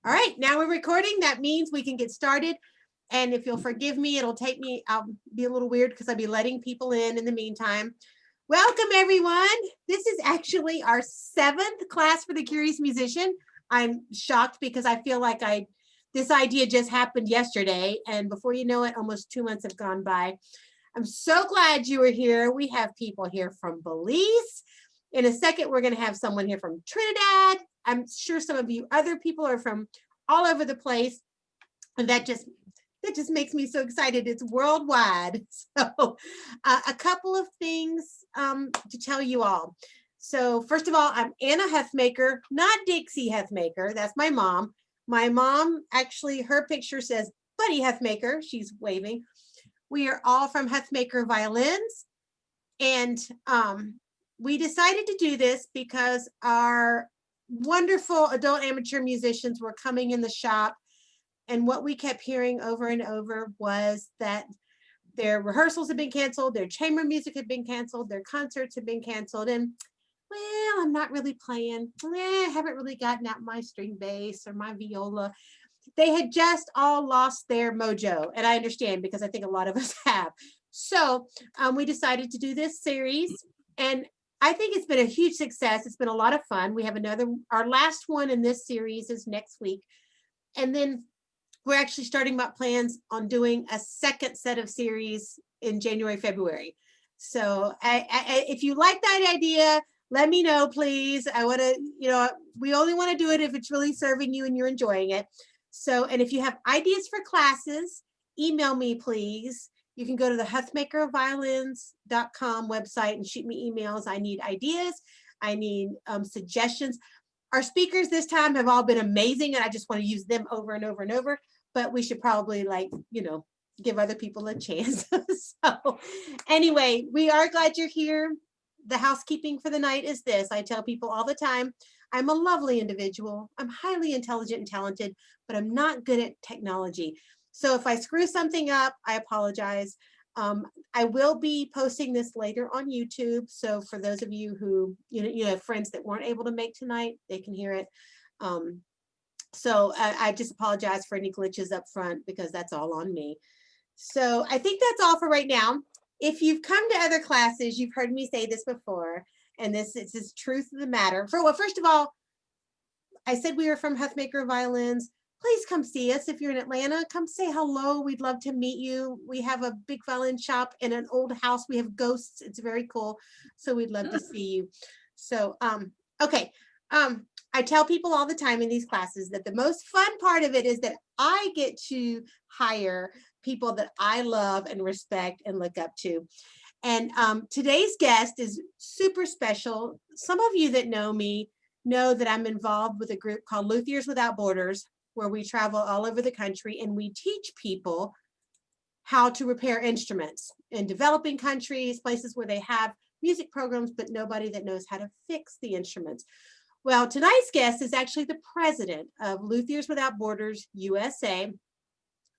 All right, now we're recording. That means we can get started. And if you'll forgive me, it'll take me, I'll be a little weird because I'll be letting people in the meantime. Welcome, everyone. This is actually our 7th class for the Curious Musician. I'm shocked because I feel like this idea just happened yesterday. And before you know it, almost 2 months have gone by. I'm so glad you were here. We have people here from Belize. In a second, we're going to have someone here from Trinidad. I'm sure some of you other people are from all over the place. And that just makes me so excited. It's worldwide. So a couple of things to tell you all. So first of all, I'm Anna Hethmaker, not Dixie Hethmaker. That's my mom. My mom, actually, her picture says Buddy Hethmaker. She's waving. We are all from Hethmaker Violins. And we decided to do this because our wonderful adult amateur musicians were coming in the shop. And what we kept hearing over and over was that their rehearsals had been canceled, their chamber music had been canceled, their concerts had been canceled. And well, I'm not really playing. I haven't really gotten out my string bass or my viola. They had just all lost their mojo. And I understand because I think a lot of us have. So we decided to do this series. And I think it's been a huge success. It's been a lot of fun. We have our last one in this series is next week. And then we're actually starting about plans on doing a second set of series in January, February. So if you like that idea, let me know, please. I want to, we only want to do it if it's really serving you and you're enjoying it. So, and if you have ideas for classes, email me, please. You can go to the hethmakerviolins.com website and shoot me emails. I need ideas. I need suggestions. Our speakers this time have all been amazing, and I just want to use them over and over and over. But we should probably, give other people a chance. So anyway, we are glad you're here. The housekeeping for the night is this. I tell people all the time, I'm a lovely individual. I'm highly intelligent and talented, but I'm not good at technology. So if I screw something up, I apologize. I will be posting this later on YouTube. So for those of you who, have friends that weren't able to make tonight, they can hear it. So I just apologize for any glitches up front because that's all on me. So I think that's all for right now. If you've come to other classes, you've heard me say this before, and this is truth of the matter. First of all, I said we were from Hethmaker Violins. Please come see us. If you're in Atlanta, come say hello. We'd love to meet you. We have a big violin shop in an old house. We have ghosts. It's very cool. So we'd love to see you. So, okay. I tell people all the time in these classes that the most fun part of it is that I get to hire people that I love and respect and look up to. And today's guest is super special. Some of you that know me know that I'm involved with a group called Luthiers Without Borders, where we travel all over the country and we teach people how to repair instruments in developing countries, places where they have music programs, but nobody that knows how to fix the instruments. Well, tonight's guest is actually the president of Luthiers Without Borders USA.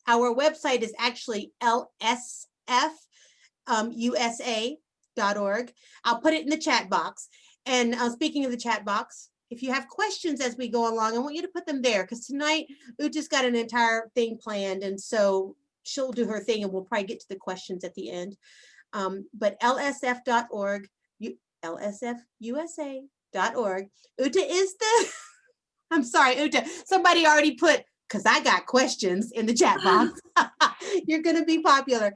Our website is actually lsfusa.org. I'll put it in the chat box. And speaking of the chat box, if you have questions as we go along, I want you to put them there because tonight Ute's got an entire thing planned, and so she'll do her thing and we'll probably get to the questions at the end. But lsf.org, lsfusa.org. Ute is I'm sorry, Ute, somebody already put, because I got questions in the chat box. You're going to be popular.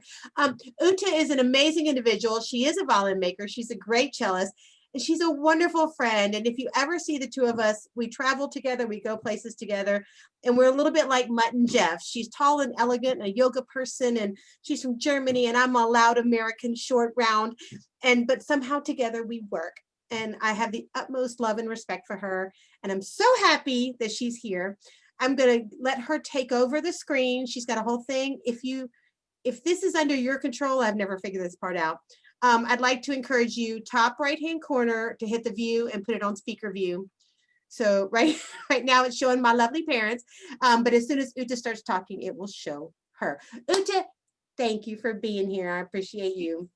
Ute is an amazing individual. She is a violin maker. She's a great cellist. And she's a wonderful friend. And if you ever see the two of us, we travel together, we go places together, and we're a little bit like Mutt and Jeff. She's tall and elegant and a yoga person, and she's from Germany, and I'm a loud American, short, round. But somehow together we work. And I have the utmost love and respect for her. And I'm so happy that she's here. I'm going to let her take over the screen. She's got a whole thing. If this is under your control, I've never figured this part out. I'd like to encourage you, top right-hand corner, to hit the view and put it on speaker view. So right now it's showing my lovely parents, but as soon as Ute starts talking, it will show her. Ute, thank you for being here. I appreciate you.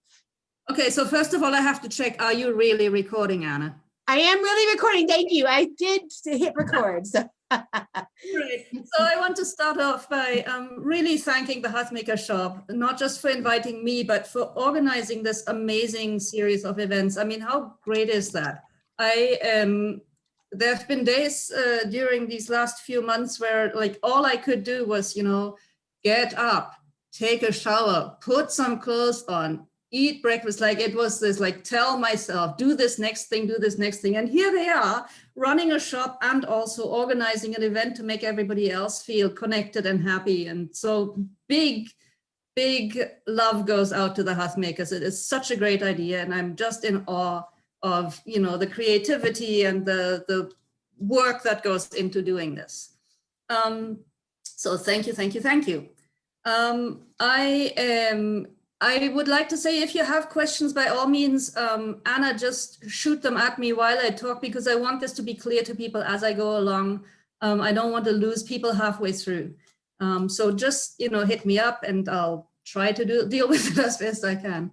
Okay, so first of all, I have to check, are you really recording, Anna? I am really recording, thank you. I did hit record. So. Great. So I want to start off by really thanking the Hearthmaker Shop, not just for inviting me, but for organizing this amazing series of events. I mean, how great is that? There have been days during these last few months where like all I could do was, get up, take a shower, put some clothes on, eat breakfast. Like it was this, like, tell myself, do this next thing, do this next thing. And here they are running a shop and also organizing an event to make everybody else feel connected and happy. And so big love goes out to the Hearthmakers. It is such a great idea. And I'm just in awe of, the creativity and the work that goes into doing this. So thank you. I would like to say, if you have questions, by all means, Anna, just shoot them at me while I talk, because I want this to be clear to people as I go along. I don't want to lose people halfway through. So just, hit me up and I'll try to deal with it as best I can.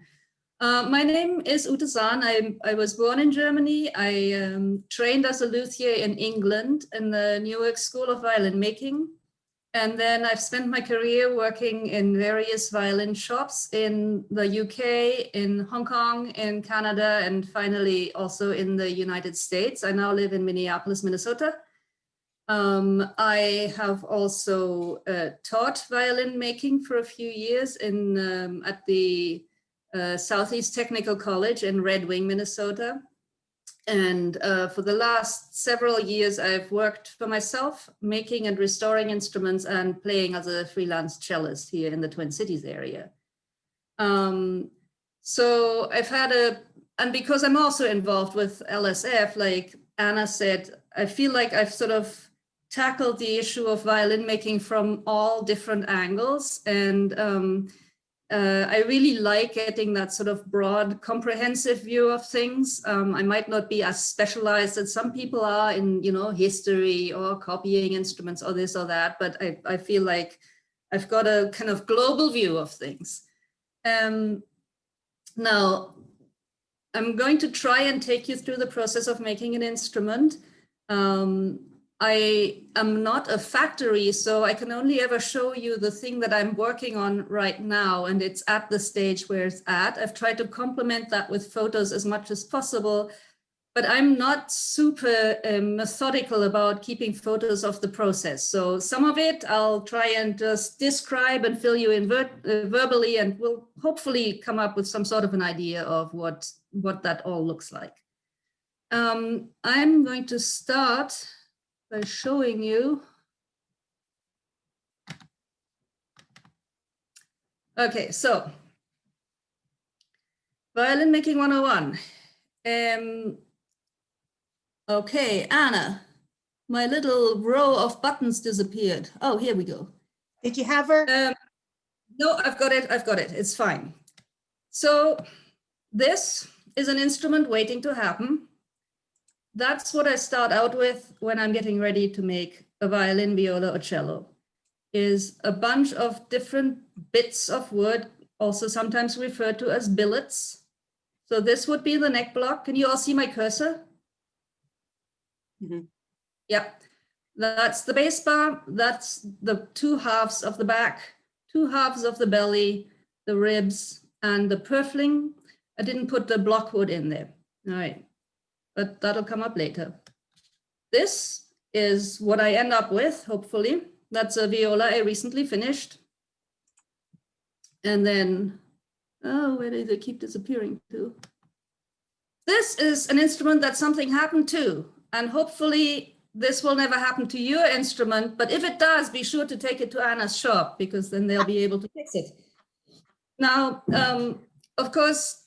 My name is Ute Zahn. I was born in Germany. I trained as a luthier in England in the Newark School of Violin Making. And then I've spent my career working in various violin shops in the UK, in Hong Kong, in Canada, and finally also in the United States. I now live in Minneapolis, Minnesota. I have also taught violin making for a few years at the Southeast Technical College in Red Wing, Minnesota. And for the last several years, I've worked for myself, making and restoring instruments and playing as a freelance cellist here in the Twin Cities area. So I've had and because I'm also involved with LSF, like Anna said, I feel like I've sort of tackled the issue of violin making from all different angles. And I really like getting that sort of broad, comprehensive view of things. I might not be as specialized as some people are in, history or copying instruments or this or that, but I feel like I've got a kind of global view of things. Now, I'm going to try and take you through the process of making an instrument. I am not a factory, so I can only ever show you the thing that I'm working on right now, and it's at the stage where it's at. I've tried to complement that with photos as much as possible, but I'm not super methodical about keeping photos of the process. So some of it I'll try and just describe and fill you in verbally, and we'll hopefully come up with some sort of an idea of what that all looks like. I'm going to start by showing you. Okay, so violin making 101. Okay, Anna, my little row of buttons disappeared. Oh, here we go. Did you have her? No, I've got it. It's fine. So this is an instrument waiting to happen. That's what I start out with when I'm getting ready to make a violin, viola, or cello, is a bunch of different bits of wood, also sometimes referred to as billets. So this would be the neck block. Can you all see my cursor? Mm-hmm. Yep. That's the bass bar. That's the two halves of the back, two halves of the belly, the ribs, and the purfling. I didn't put the block wood in there. All right. But that'll come up later. This is what I end up with, hopefully. That's a viola I recently finished. And then, oh, where did they keep disappearing to? This is an instrument that something happened to, and hopefully this will never happen to your instrument, but if it does, be sure to take it to Anna's shop, because then they'll be able to fix it. Now, of course,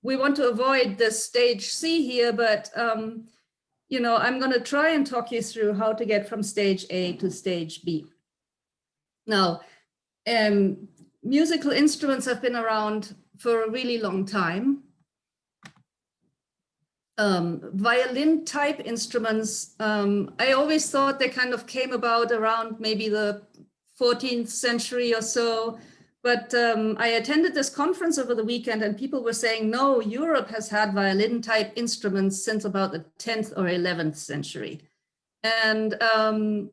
we want to avoid the stage C here, but I'm going to try and talk you through how to get from stage A to stage B. Now, musical instruments have been around for a really long time. Violin type instruments, I always thought they kind of came about around maybe the 14th century or so. But I attended this conference over the weekend, and people were saying, no, Europe has had violin type instruments since about the 10th or 11th century. And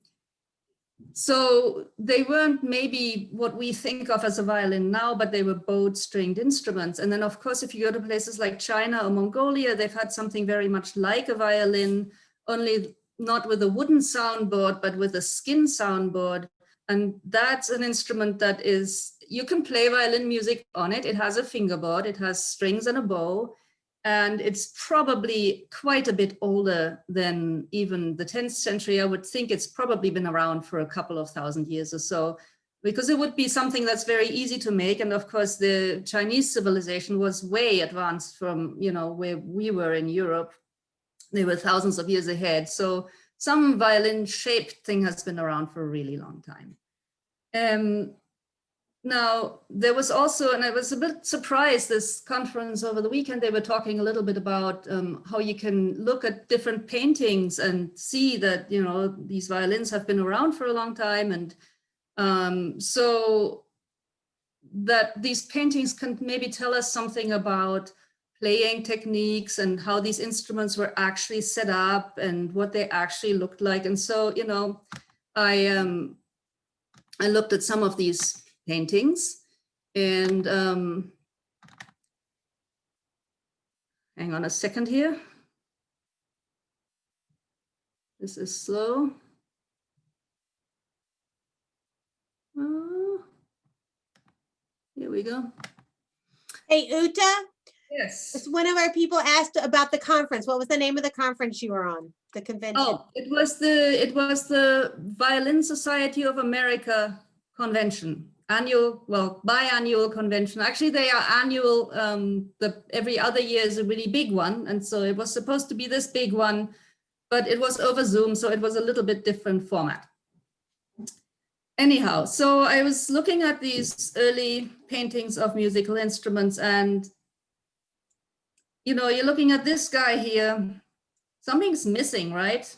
so they weren't maybe what we think of as a violin now, but they were bowed stringed instruments. And then of course, if you go to places like China or Mongolia, they've had something very much like a violin, only not with a wooden soundboard, but with a skin soundboard. And that's an instrument that is, you can play violin music on it. It has a fingerboard, it has strings and a bow. And it's probably quite a bit older than even the 10th century. I would think it's probably been around for a couple of thousand years or so, because it would be something that's very easy to make. And of course, the Chinese civilization was way advanced from, you know, where we were in Europe. They were thousands of years ahead. So some violin shaped thing has been around for a really long time. Now, there was also, and I was a bit surprised, this conference over the weekend, they were talking a little bit about how you can look at different paintings and see that, you know, these violins have been around for a long time. And so that these paintings can maybe tell us something about playing techniques and how these instruments were actually set up and what they actually looked like. And so, you know, I looked at some of these paintings, and hang on a second here. This is slow. Here we go. Hey, Ute. Yes. One of our people asked about the conference. What was the name of the conference you were on? The convention? Oh, it was the Violin Society of America convention. Biannual convention. Actually, they are annual. Every other year is a really big one. And so it was supposed to be this big one, but it was over Zoom. So it was a little bit different format. Anyhow, so I was looking at these early paintings of musical instruments, and, you know, you're looking at this guy here. Something's missing, right?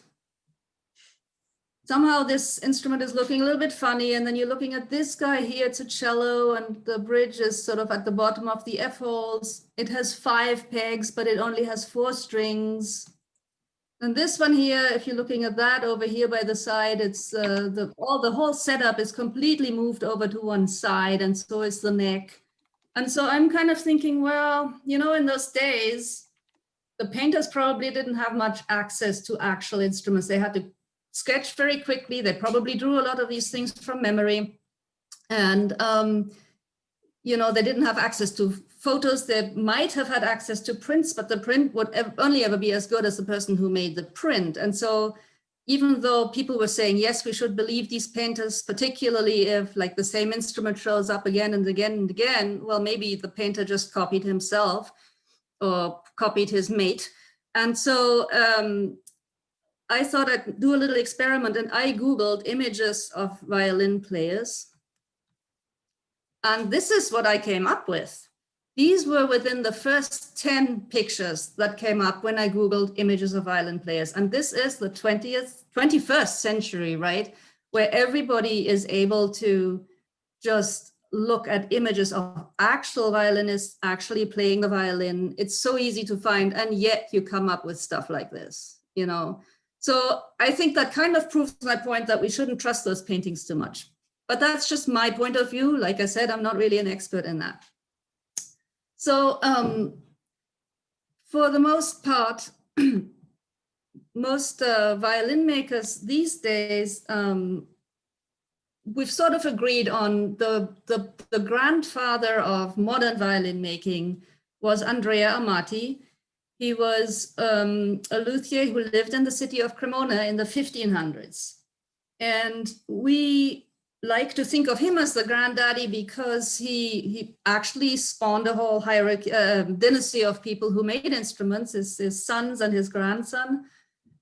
Somehow this instrument is looking a little bit funny, and then you're looking at this guy here, it's a cello, and the bridge is sort of at the bottom of the F holes. It has 5 pegs, but it only has 4 strings. And this one here, if you're looking at that over here by the side, it's the whole setup is completely moved over to one side, and so is the neck. And so I'm kind of thinking, well, you know, in those days, the painters probably didn't have much access to actual instruments. They had to sketch very quickly. They probably drew a lot of these things from memory. And, you know, they didn't have access to photos. They might have had access to prints, but the print would only ever be as good as the person who made the print. And so even though people were saying, yes, we should believe these painters, particularly if like the same instrument shows up again and again and again, well, maybe the painter just copied himself or copied his mate. And so I thought I'd do a little experiment, and I Googled images of violin players. And this is what I came up with. These were within the first 10 pictures that came up when I Googled images of violin players. And this is the 21st century, right? Where everybody is able to just look at images of actual violinists actually playing the violin. It's so easy to find, and yet you come up with stuff like this, you know? So I think that kind of proves my point that we shouldn't trust those paintings too much. But that's just my point of view. Like I said, I'm not really an expert in that. So for the most part, most violin makers these days, we've sort of agreed on the grandfather of modern violin making was Andrea Amati. He was a luthier who lived in the city of Cremona in the 1500s. And we like to think of him as the granddaddy because he actually spawned a whole hierarchy, dynasty of people who made instruments, his sons and his grandson.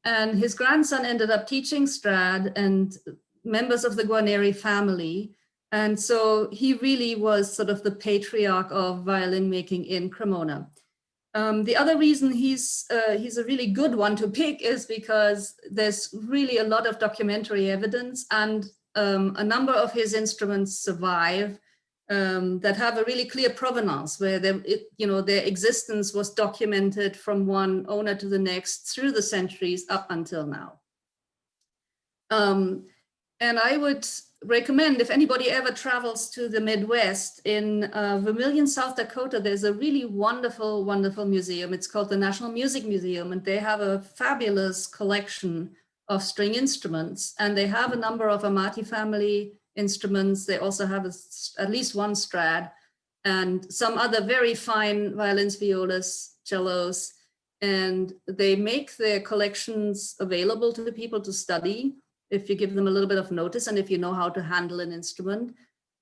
And his grandson ended up teaching Strad and members of the Guarneri family. And so he really was sort of the patriarch of violin making in Cremona. The other reason he's a really good one to pick is because there's really a lot of documentary evidence, and a number of his instruments survive that have a really clear provenance, where their existence was documented from one owner to the next through the centuries up until now. And I would recommend, if anybody ever travels to the Midwest, in Vermilion, South Dakota, there's a really wonderful, wonderful museum. It's called the National Music Museum, and they have a fabulous collection of string instruments. And they have a number of Amati family instruments. They also have at least one Strad and some other very fine violins, violas, cellos. And they make their collections available to the people to study if you give them a little bit of notice and if you know how to handle an instrument.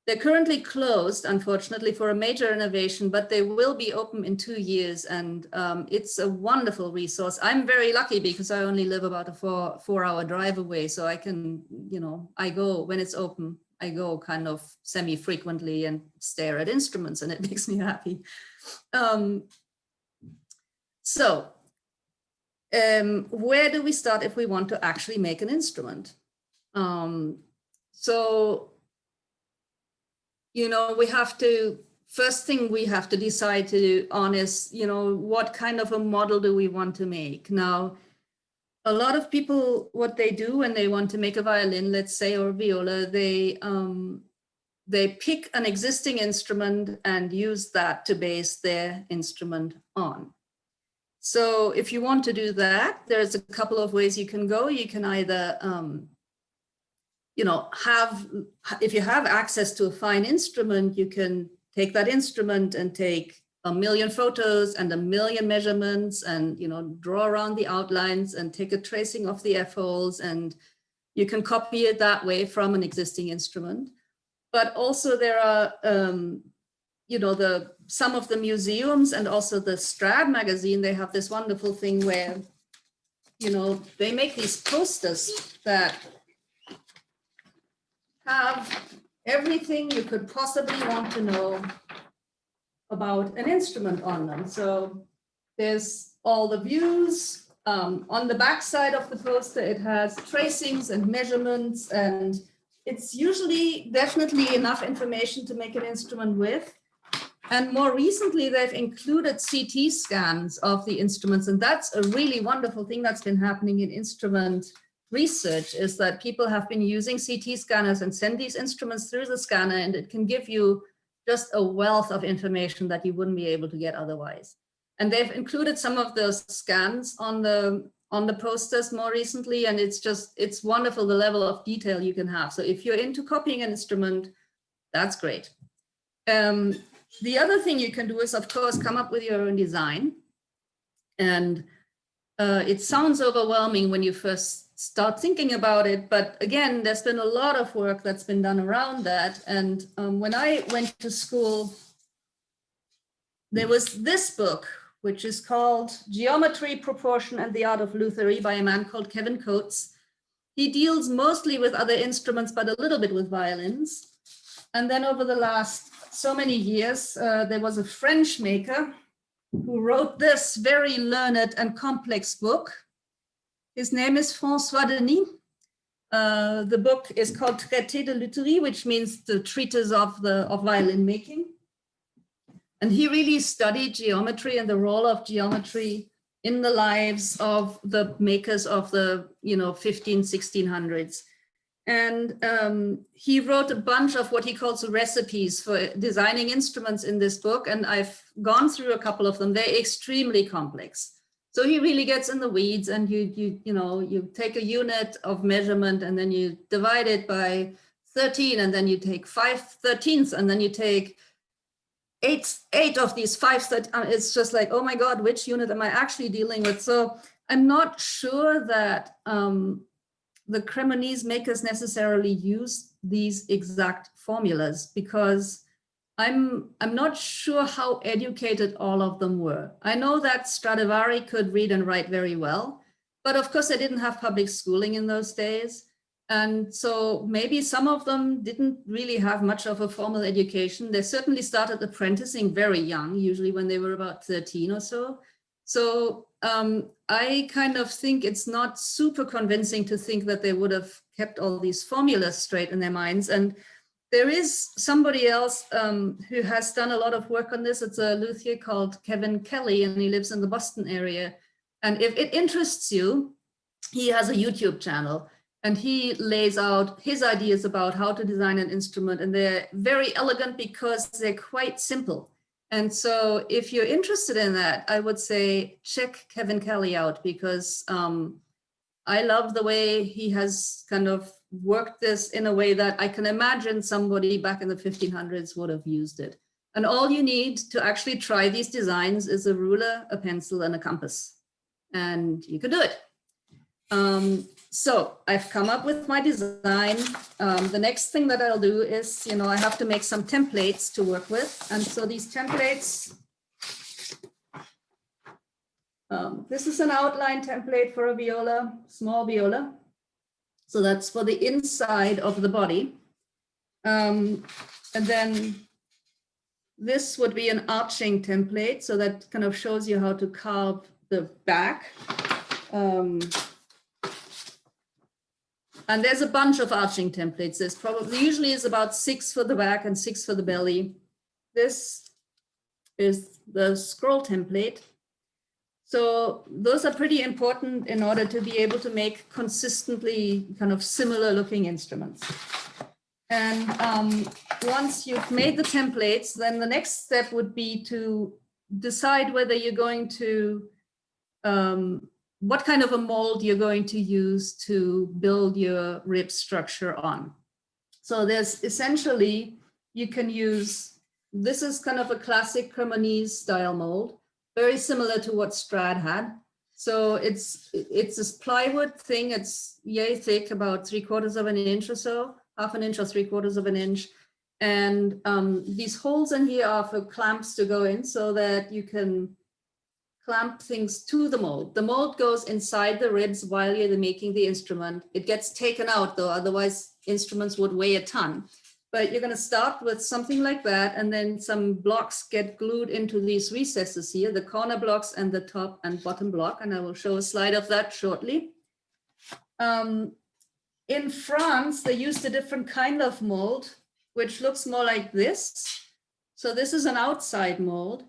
They're currently closed, unfortunately, for a major renovation, but they will be open in 2 years. And it's a wonderful resource. I'm very lucky because I only live about a four-hour drive away. So I can, I go, when it's open, I go kind of semi-frequently and stare at instruments, and it makes me happy. Where do we start if we want to actually make an instrument? We have to, first thing we have to decide on is, what kind of a model do we want to make? Now, a lot of people, what they do when they want to make a violin, let's say, or viola, they pick an existing instrument and use that to base their instrument on. So if you want to do that, there's a couple of ways you can go. You can either, if you have access to a fine instrument, you can take that instrument and take 1 million photos and 1 million measurements and, draw around the outlines and take a tracing of the F-holes, and you can copy it that way from an existing instrument. But also there are, some of the museums and also the Strad magazine, they have this wonderful thing where, they make these posters that have everything you could possibly want to know about an instrument on them. So there's all the views. On the back side of the poster, it has tracings and measurements, and it's usually definitely enough information to make an instrument with. And more recently, they've included CT scans of the instruments. And that's a really wonderful thing that's been happening in instrument research, is that people have been using CT scanners and send these instruments through the scanner, and it can give you just a wealth of information that you wouldn't be able to get otherwise. And they've included some of those scans on the posters more recently, and it's wonderful the level of detail you can have. So if you're into copying an instrument, that's great. The other thing you can do is, of course, come up with your own design. And it sounds overwhelming when you first start thinking about it. But again, there's been a lot of work that's been done around that. And when I went to school, there was this book, which is called Geometry, Proportion, and the Art of Luthery by a man called Kevin Coates. He deals mostly with other instruments, but a little bit with violins. And then over the last so many years, there was a French maker who wrote this very learned and complex book. His name is François Denis. The book is called Traité de Lutherie, which means the treatise of violin making. And he really studied geometry and the role of geometry in the lives of the makers of the 1600s. And he wrote a bunch of what he calls recipes for designing instruments in this book. And I've gone through a couple of them. They're extremely complex. So he really gets in the weeds, and you take a unit of measurement and then you divide it by 13, and then you take 5/13, and then you take eight of these 5/13. It's just like, oh my God, which unit am I actually dealing with? So I'm not sure that the Cremonese makers necessarily use these exact formulas, because I'm not sure how educated all of them were. I know that Stradivari could read and write very well, but of course they didn't have public schooling in those days. And so maybe some of them didn't really have much of a formal education. They certainly started apprenticing very young, usually when they were about 13 or so. So I kind of think it's not super convincing to think that they would have kept all these formulas straight in their minds. And there is somebody else who has done a lot of work on this. It's a luthier called Kevin Kelly, and he lives in the Boston area. And if it interests you, he has a YouTube channel. And he lays out his ideas about how to design an instrument, and they're very elegant because they're quite simple. And so if you're interested in that, I would say check Kevin Kelly out, because I love the way he has kind of worked this in a way that I can imagine somebody back in the 1500s would have used it. And all you need to actually try these designs is a ruler, a pencil, and a compass, and you can do it. So I've come up with my design. The next thing that I'll do is, I have to make some templates to work with. And so these templates, this is an outline template for a viola, small viola. So that's for the inside of the body. And then this would be an arching template. So that kind of shows you how to carve the back. And there's a bunch of arching templates. There's probably usually is about 6 for the back and 6 for the belly. This is the scroll template. So those are pretty important in order to be able to make consistently kind of similar looking instruments. And once you've made the templates, then the next step would be to decide whether you're going to what kind of a mold you're going to use to build your rib structure on. So there's essentially, you can use, this is kind of a classic Cremonese style mold, very similar to what Strad had. So it's this plywood thing, it's yay thick, about 3/4 of an inch or so, 1/2 inch or 3/4 of an inch. And these holes in here are for clamps to go in so that you can clamp things to the mold. The mold goes inside the ribs while you're making the instrument. It gets taken out though, otherwise instruments would weigh a ton. But you're going to start with something like that, and then some blocks get glued into these recesses here, the corner blocks and the top and bottom block, and I will show a slide of that shortly. In France, they used a different kind of mold, which looks more like this. So this is an outside mold.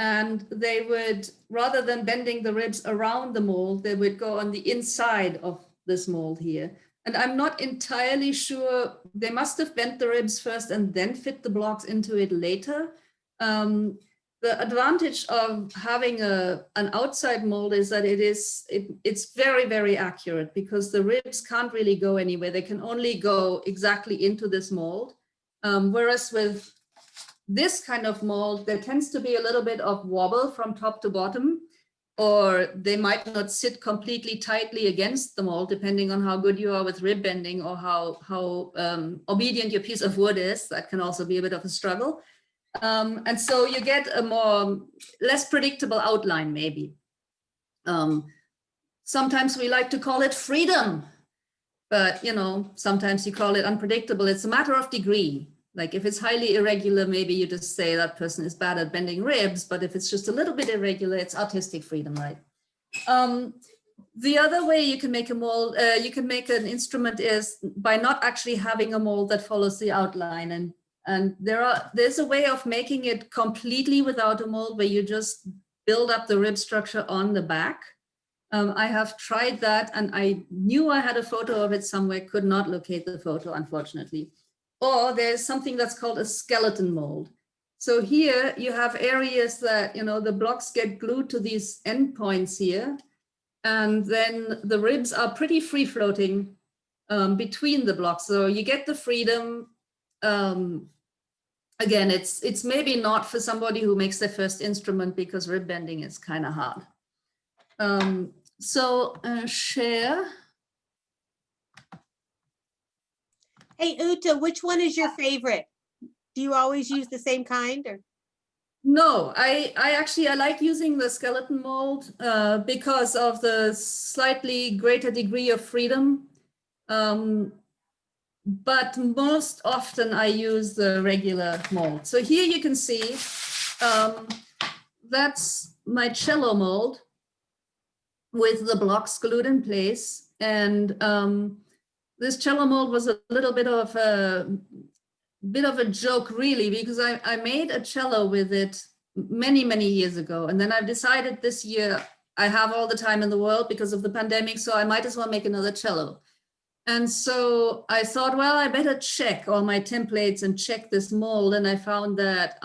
And they would, rather than bending the ribs around the mold, they would go on the inside of this mold here. And I'm not entirely sure, they must have bent the ribs first and then fit the blocks into it later. The advantage of having an outside mold is that it's very, very accurate, because the ribs can't really go anywhere. They can only go exactly into this mold. Whereas with this kind of mold, there tends to be a little bit of wobble from top to bottom, or they might not sit completely tightly against the mold, depending on how good you are with rib bending or how obedient your piece of wood is. That can also be a bit of a struggle. And so you get a less predictable outline, maybe. Sometimes we like to call it freedom, but sometimes you call it unpredictable. It's a matter of degree. Like if it's highly irregular, maybe you just say that person is bad at bending ribs, but if it's just a little bit irregular, it's artistic freedom, right? The other way you can make a mold, you can make an instrument is by not actually having a mold that follows the outline. And there's a way of making it completely without a mold, where you just build up the rib structure on the back. I have tried that, and I knew I had a photo of it somewhere, could not locate the photo, unfortunately. Or there's something that's called a skeleton mold. So here you have areas that, the blocks get glued to these endpoints here. And then the ribs are pretty free floating between the blocks. So you get the freedom. Again, it's maybe not for somebody who makes their first instrument, because rib bending is kind of hard. Share. Hey, Ute, which one is your favorite? Do you always use the same kind, or? No, I like using the skeleton mold because of the slightly greater degree of freedom. But most often I use the regular mold. So here you can see, that's my cello mold with the blocks glued in place. And this cello mold was a little bit of a joke, really, because I made a cello with it many, many years ago. And then I've decided this year I have all the time in the world because of the pandemic, so I might as well make another cello. And so I thought, well, I better check all my templates and check this mold. And I found that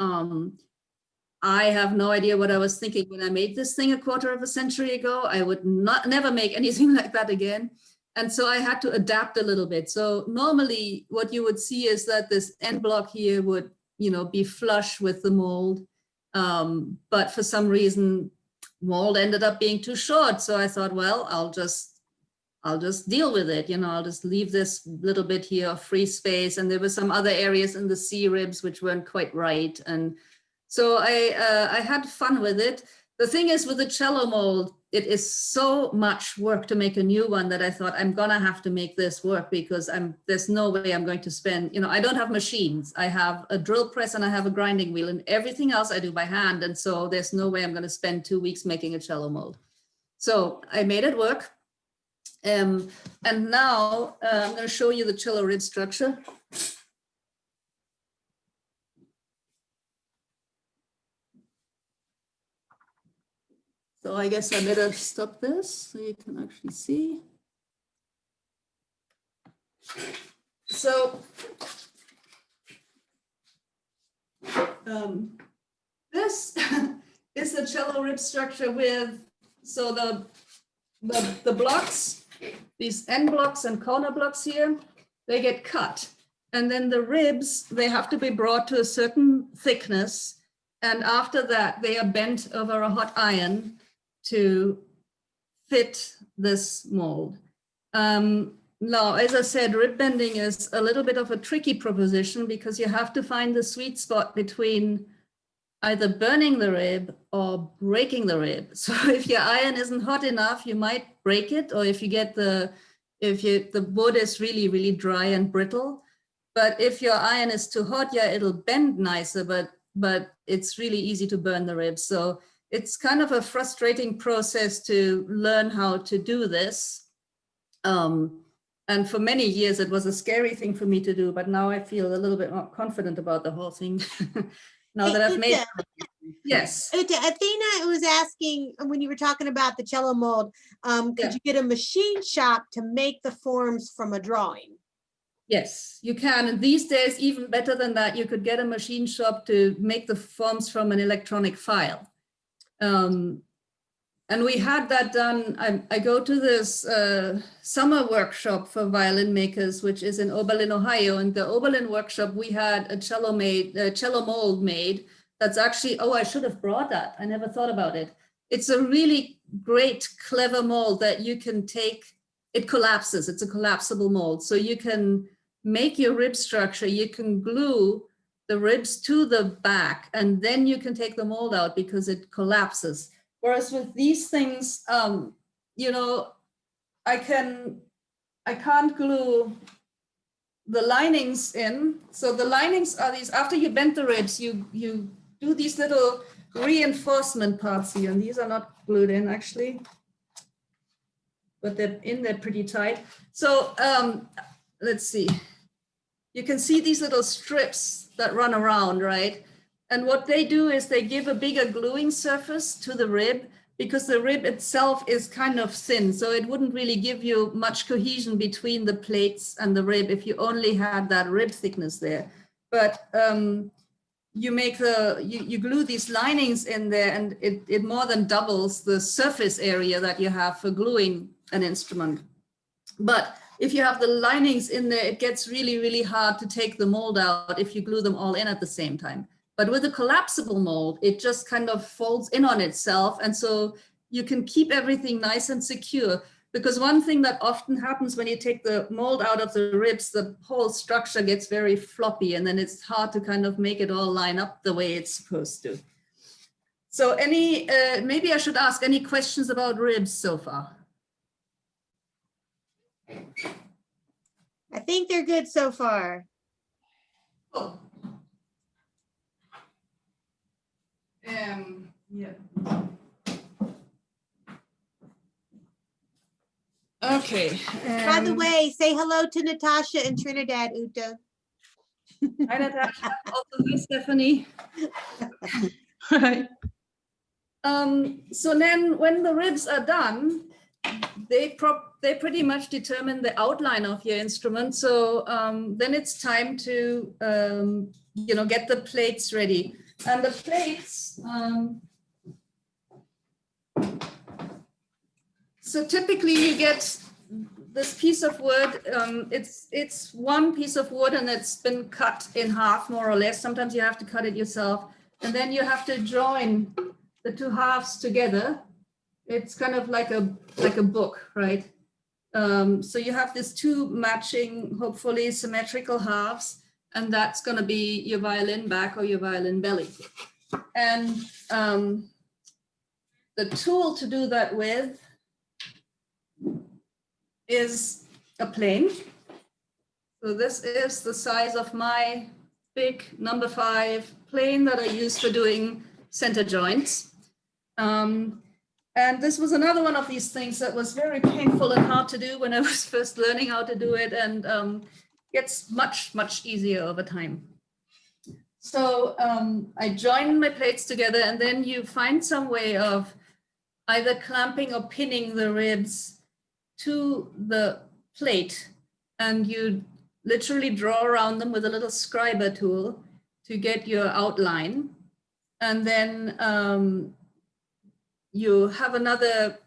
I have no idea what I was thinking when I made this thing a quarter of a century ago. I would never make anything like that again. And so I had to adapt a little bit. So normally what you would see is that this end block here would, be flush with the mold. But for some reason, mold ended up being too short. So I thought, well, I'll just deal with it. I'll just leave this little bit here of free space. And there were some other areas in the C ribs which weren't quite right. And so I had fun with it. The thing is, with the cello mold, it is so much work to make a new one that I thought I'm gonna have to make this work, because there's no way I'm going to spend, I don't have machines. I have a drill press and I have a grinding wheel, and everything else I do by hand. And so there's no way I'm gonna spend 2 weeks making a cello mold. So I made it work. And now I'm gonna show you the cello rib structure. So I guess I better stop this so you can actually see. So this is the cello rib structure with, so the blocks, these end blocks and corner blocks here, they get cut. And then the ribs, they have to be brought to a certain thickness. And after that, they are bent over a hot iron to fit this mold. Now, as I said, rib bending is a little bit of a tricky proposition, because you have to find the sweet spot between either burning the rib or breaking the rib. So if your iron isn't hot enough, you might break it, or if the wood is really, really dry and brittle. But if your iron is too hot, yeah, it'll bend nicer, but it's really easy to burn the rib. So it's kind of a frustrating process to learn how to do this. And for many years, it was a scary thing for me to do, but now I feel a little bit more confident about the whole thing. Now that I've made it. Yes. Athena was asking, when you were talking about the cello mold, could you get a machine shop to make the forms from a drawing? Yes, you can. And these days, even better than that, you could get a machine shop to make the forms from an electronic file. And we had that done. I go to this summer workshop for violin makers, which is in Oberlin, Ohio. And the Oberlin workshop, we had a cello mold made. That's actually, oh, I should have brought that. I never thought about it. It's a really great, clever mold that you can take. It collapses. It's a collapsible mold. So you can make your rib structure. You can glue the ribs to the back, and then you can take the mold out because it collapses. Whereas with these things, I can't glue the linings in. So the linings are these, after you bend the ribs, you do these little reinforcement parts here, and these are not glued in actually, but they're in there pretty tight. So let's see. You can see these little strips that run around, right? And what they do is they give a bigger gluing surface to the rib, because the rib itself is kind of thin. So it wouldn't really give you much cohesion between the plates and the rib if you only had that rib thickness there. But you glue these linings in there, and it more than doubles the surface area that you have for gluing an instrument. But if you have the linings in there, it gets really, really hard to take the mold out if you glue them all in at the same time. But with a collapsible mold, it just kind of folds in on itself. And so you can keep everything nice and secure. Because one thing that often happens when you take the mold out of the ribs, the whole structure gets very floppy, and then it's hard to kind of make it all line up the way it's supposed to. So maybe I should ask any questions about ribs so far? I think they're good so far. Oh. Yeah. Okay. By the way, say hello to Natasha in Trinidad, Ute. Hi, Natasha. Also, hi, Stephanie. Hi. So then when the ribs are done, they pretty much determine the outline of your instrument. So then it's time to get the plates ready. And the plates, so typically you get this piece of wood. It's one piece of wood and it's been cut in half, more or less. Sometimes you have to cut it yourself, and then you have to join the two halves together. It's kind of like a book, right? So you have these two matching, hopefully symmetrical halves, and that's going to be your violin back or your violin belly. And the tool to do that with is a plane. So this is the size of my big number 5 plane that I use for doing center joints. And this was another one of these things that was very painful and hard to do when I was first learning how to do it, and gets much, much easier over time. So I join my plates together, and then you find some way of either clamping or pinning the ribs to the plate, and you literally draw around them with a little scriber tool to get your outline. And then you have another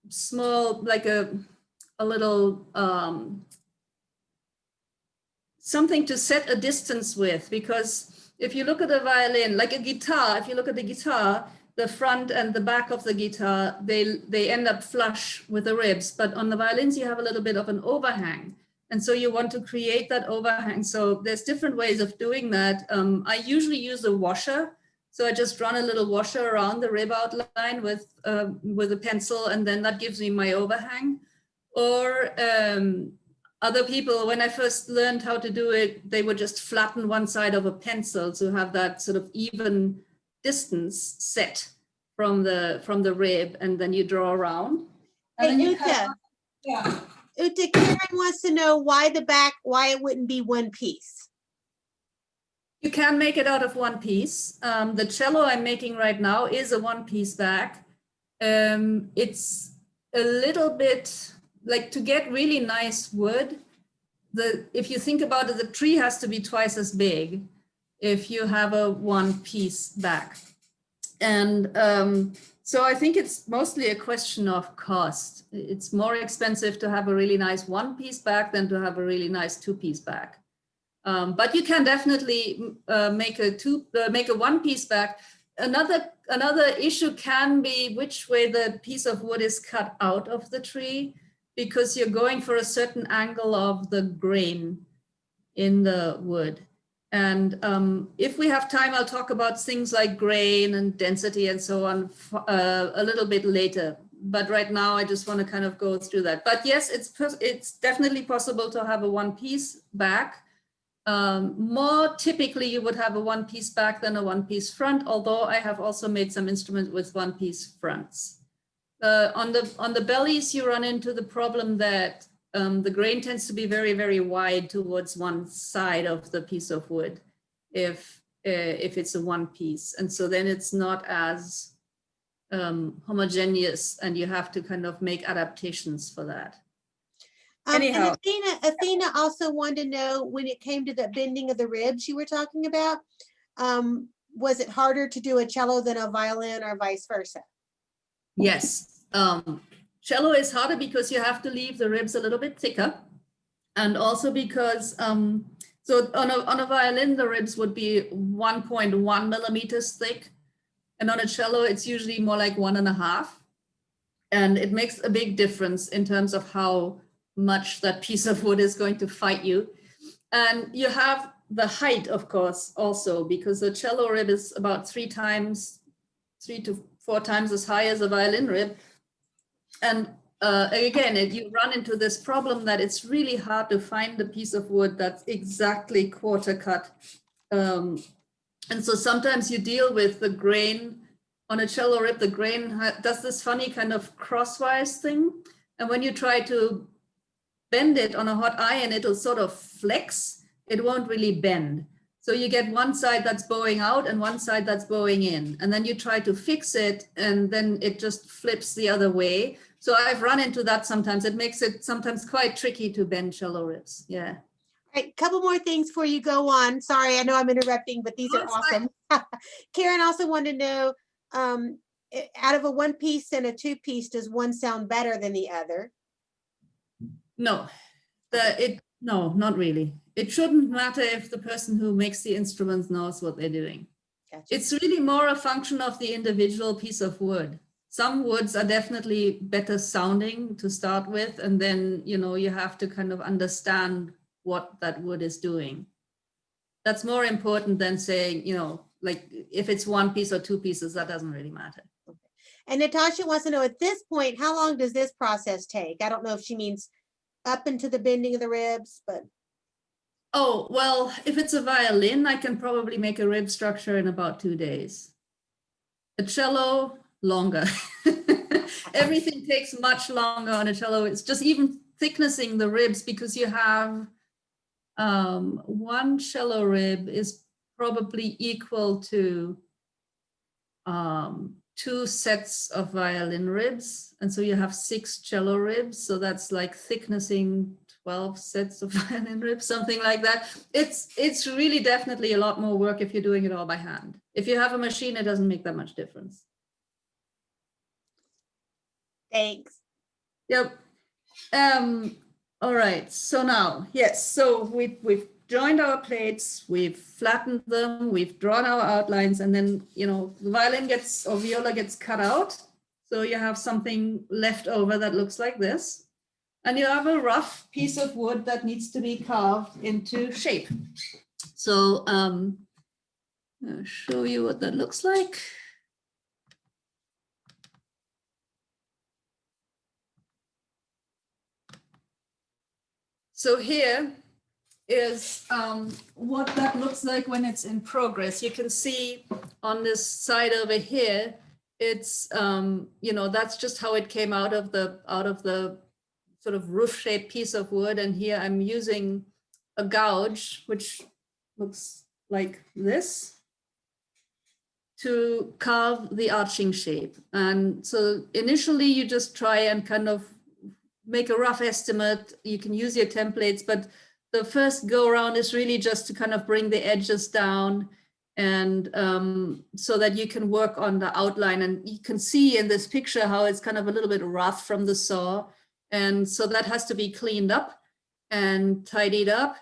small, like a little something to set a distance with, because if you look at a violin, like a guitar, if you look at the guitar, the front and the back of the guitar, they end up flush with the ribs, but on the violins you have a little bit of an overhang. And so you want to create that overhang. So there's different ways of doing that. I usually use a washer. So I just run a little washer around the rib outline with a pencil, and then that gives me my overhang. Or other people, when I first learned how to do it, they would just flatten one side of a pencil to have that sort of even distance set from the rib, and then you draw around. And hey, Ute. Yeah. Ute, Karen wants to know why it wouldn't be one piece. You can make it out of one piece. The cello I'm making right now is a one-piece back. It's a little bit like, to get really nice wood, if you think about it, the tree has to be twice as big if you have a one-piece back. And so I think it's mostly a question of cost. It's more expensive to have a really nice one-piece back than to have a really nice two-piece back. But you can definitely make a one-piece back. Another issue can be which way the piece of wood is cut out of the tree, because you're going for a certain angle of the grain in the wood. And if we have time, I'll talk about things like grain and density and so on a little bit later. But right now, I just want to kind of go through that. But yes, it's definitely possible to have a one-piece back. More typically, you would have a one-piece back than a one-piece front, although I have also made some instruments with one-piece fronts. On the bellies, you run into the problem that the grain tends to be very, very wide towards one side of the piece of wood if it's a one piece. And so then it's not as homogeneous, and you have to kind of make adaptations for that. Anyhow. And Athena also wanted to know, when it came to the bending of the ribs you were talking about, was it harder to do a cello than a violin or vice versa? Yes. Cello is harder because you have to leave the ribs a little bit thicker, and also because so on a violin the ribs would be 1.1 millimeters thick, and on a cello it's usually more like 1.5, and it makes a big difference in terms of how much that piece of wood is going to fight you. And you have the height, of course, also, because the cello rib is about 3 to 4 times as high as a violin rib. And again, you run into this problem that it's really hard to find a piece of wood that's exactly quarter cut. And so sometimes you deal with the grain on a cello rib. The grain does this funny kind of crosswise thing. And when you try to bend it on a hot iron, it'll sort of flex. It won't really bend. So you get one side that's bowing out and one side that's bowing in. And then you try to fix it, and then it just flips the other way. So I've run into that sometimes. It makes it sometimes quite tricky to bend cello ribs. Yeah. All right, couple more things before you go on. Sorry, I know I'm interrupting, but these No, are it's fine. awesome. Karen also wanted to know, out of a one piece and a two piece, does one sound better than the other? No, no, not really. It shouldn't matter if the person who makes the instruments knows what they're doing. Gotcha. It's really more a function of the individual piece of wood. Some woods are definitely better sounding to start with, and then, you know, you have to kind of understand what that wood is doing. That's more important than saying, you know, like if it's one piece or two pieces, that doesn't really matter. Okay. And Natasha wants to know, at this point, how long does this process take? I don't know if she means up into the bending of the ribs, but Oh, well, if it's a violin, I can probably make a rib structure in about 2 days. A cello, longer. Everything takes much longer on a cello. It's just even thicknessing the ribs, because you have one cello rib is probably equal to 2 sets of violin ribs. And so you have 6 cello ribs. So that's like thicknessing 12 sets of violin ribs, something like that. It's really definitely a lot more work if you're doing it all by hand. If you have a machine, it doesn't make that much difference. thanks. Yep. All right. So now, yes. So we've joined our plates, we've flattened them, we've drawn our outlines, and then, you know, the violin gets, or viola gets cut out. So you have something left over that looks like this. And you have a rough piece of wood that needs to be carved into shape. So I'll show you what that looks like. So here is what that looks like when it's in progress. You can see on this side over here, it's, you know, that's just how it came out of the sort of roof-shaped piece of wood. And here I'm using a gouge, which looks like this, to carve the arching shape. And so initially you just try and kind of make a rough estimate. You can use your templates, but the first go around is really just to kind of bring the edges down, and so that you can work on the outline. And you can see in this picture how it's kind of a little bit rough from the saw. And so that has to be cleaned up and tidied up.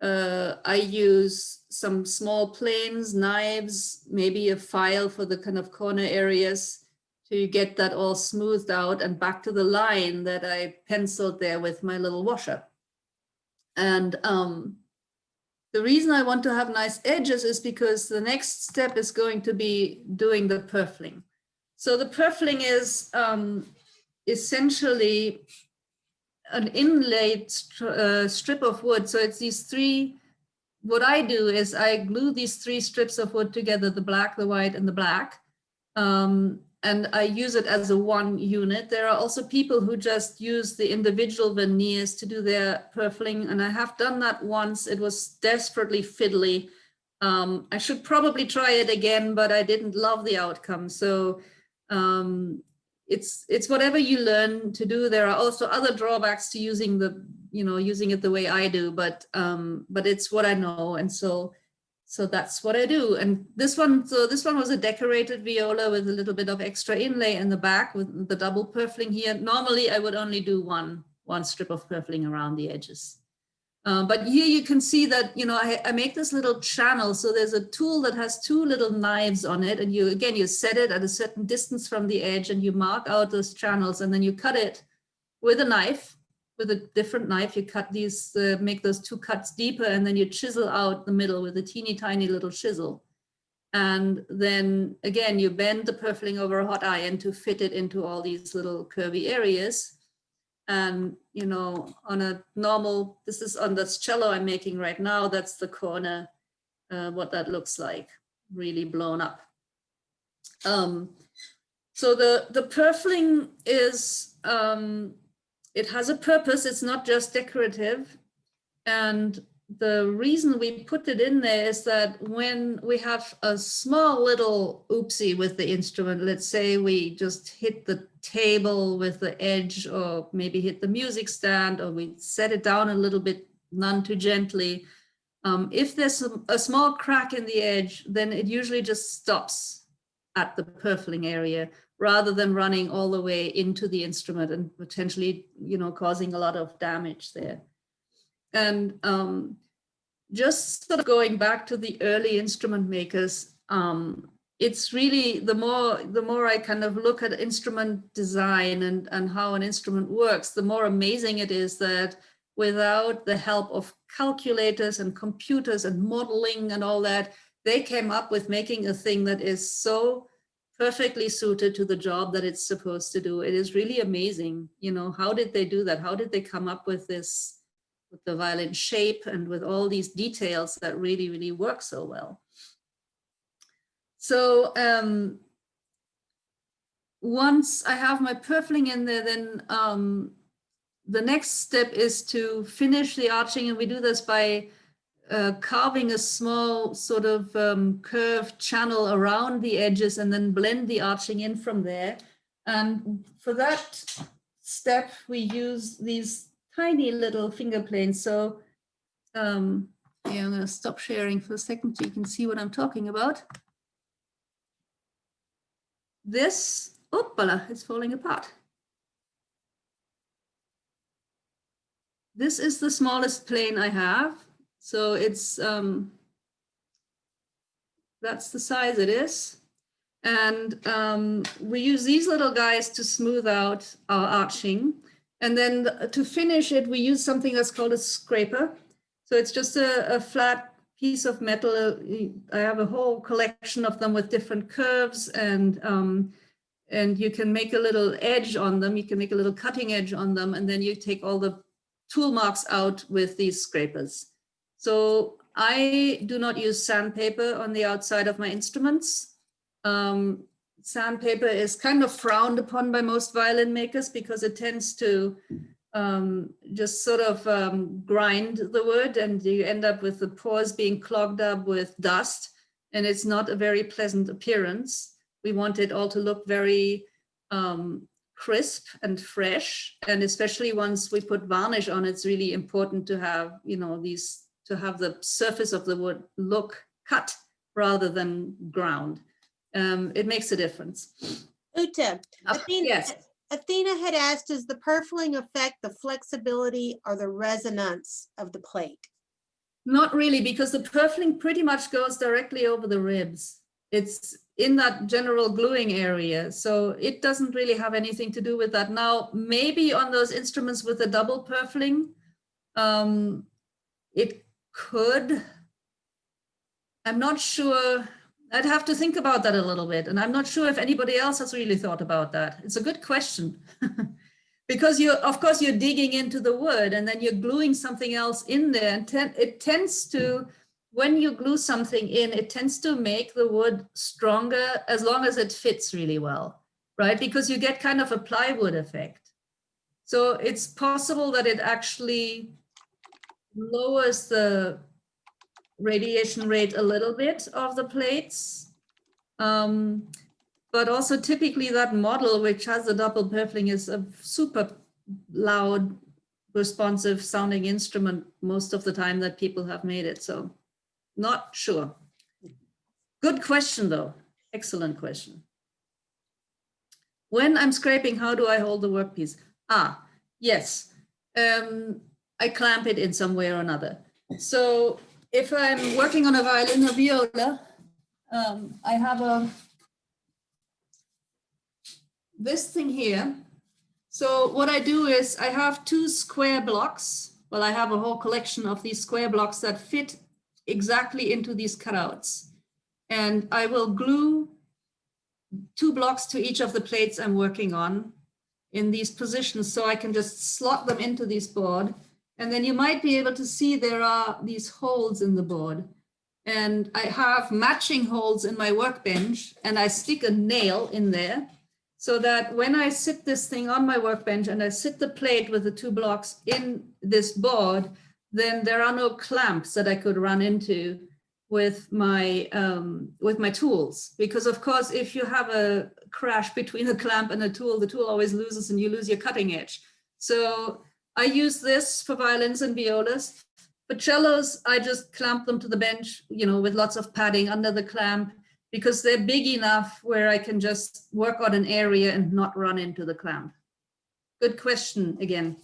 I use some small planes, knives, maybe a file for the kind of corner areas to get that all smoothed out and back to the line that I penciled there with my little washer. And the reason I want to have nice edges is because the next step is going to be doing the purfling. So the purfling is essentially an inlaid strip of wood. So it's these 3, what I do is I glue these 3 strips of wood together, the black, the white, and the black. And I use it as a one unit. There are also people who just use the individual veneers to do their purfling. And I have done that once. It was desperately fiddly. I should probably try it again, but I didn't love the outcome. So it's whatever you learn to do. There are also other drawbacks to using using it the way I do, but it's what I know. And so that's what I do. And this one was a decorated viola with a little bit of extra inlay in the back with the double purfling here. Normally I would only do one strip of purfling around the edges. But here you can see that, I make this little channel. So there's a tool that has 2 little knives on it. And you set it at a certain distance from the edge and you mark out those channels, and then you cut it with a knife. With a different knife, you cut these, make those 2 cuts deeper, and then you chisel out the middle with a teeny tiny little chisel. And then again, you bend the purfling over a hot iron to fit it into all these little curvy areas. And, on a normal, this is on this cello I'm making right now, that's the corner, what that looks like, really blown up. So the purfling is, it has a purpose. It's not just decorative. And the reason we put it in there is that when we have a small little oopsie with the instrument, let's say we just hit the table with the edge, or maybe hit the music stand, or we set it down a little bit, none too gently. If there's a small crack in the edge, then it usually just stops at the purfling area, rather than running all the way into the instrument and potentially, causing a lot of damage there. And just sort of going back to the early instrument makers, it's really, the more I kind of look at instrument design and how an instrument works, the more amazing it is that without the help of calculators and computers and modeling and all that, they came up with making a thing that is so perfectly suited to the job that it's supposed to do. It is really amazing. How did they do that? How did they come up with this, with the violin shape and with all these details that really, really work so well? So once I have my purfling in there, then the next step is to finish the arching, and we do this by carving a small sort of curved channel around the edges and then blend the arching in from there. And for that step, we use these tiny little finger planes. So yeah, I'm going to stop sharing for a second so you can see what I'm talking about. This, oopala, it's falling apart. This is the smallest plane I have. So it's, that's the size it is. And we use these little guys to smooth out our arching. And then to finish it, we use something that's called a scraper. So it's just a flat piece of metal. I have a whole collection of them with different curves, and you can make a little edge on them. You can make a little cutting edge on them, and then you take all the tool marks out with these scrapers. So I do not use sandpaper on the outside of my instruments. Sandpaper is kind of frowned upon by most violin makers because it tends to just sort of grind the wood, and you end up with the pores being clogged up with dust, and it's not a very pleasant appearance. We want it all to look very crisp and fresh, and especially once we put varnish on, it's really important to have, to have the surface of the wood look cut rather than ground. It makes a difference. Ute, Yes. Athena had asked, does the purfling affect the flexibility or the resonance of the plate? Not really, because the purfling pretty much goes directly over the ribs. It's in that general gluing area, so it doesn't really have anything to do with that. Now, maybe on those instruments with a double purfling, it could. I'm not sure. I'd have to think about that a little bit, and I'm not sure if anybody else has really thought about that. It's a good question. Because of course you're digging into the wood and then you're gluing something else in there, and it tends to, when you glue something in, it tends to make the wood stronger as long as it fits really well, right? Because you get kind of a plywood effect. So it's possible that it actually lowers the radiation rate a little bit of the plates. But also typically that model, which has the double purfling, is a super loud, responsive sounding instrument most of the time that people have made it. So not sure. Good question though. Excellent question. When I'm scraping, how do I hold the workpiece? Yes. I clamp it in some way or another. So if I'm working on a violin or viola, I have this thing here. So what I do is I have two square blocks. Well, I have a whole collection of these square blocks that fit exactly into these cutouts. And I will glue 2 blocks to each of the plates I'm working on in these positions, so I can just slot them into this board. And then you might be able to see there are these holes in the board. And I have matching holes in my workbench, and I stick a nail in there so that when I sit this thing on my workbench and I sit the plate with the 2 blocks in this board, then there are no clamps that I could run into with my tools. Because of course, if you have a crash between a clamp and a tool, the tool always loses and you lose your cutting edge. So I use this for violins and violas. For cellos, I just clamp them to the bench, you know, with lots of padding under the clamp, because they're big enough where I can just work on an area and not run into the clamp. Good question again.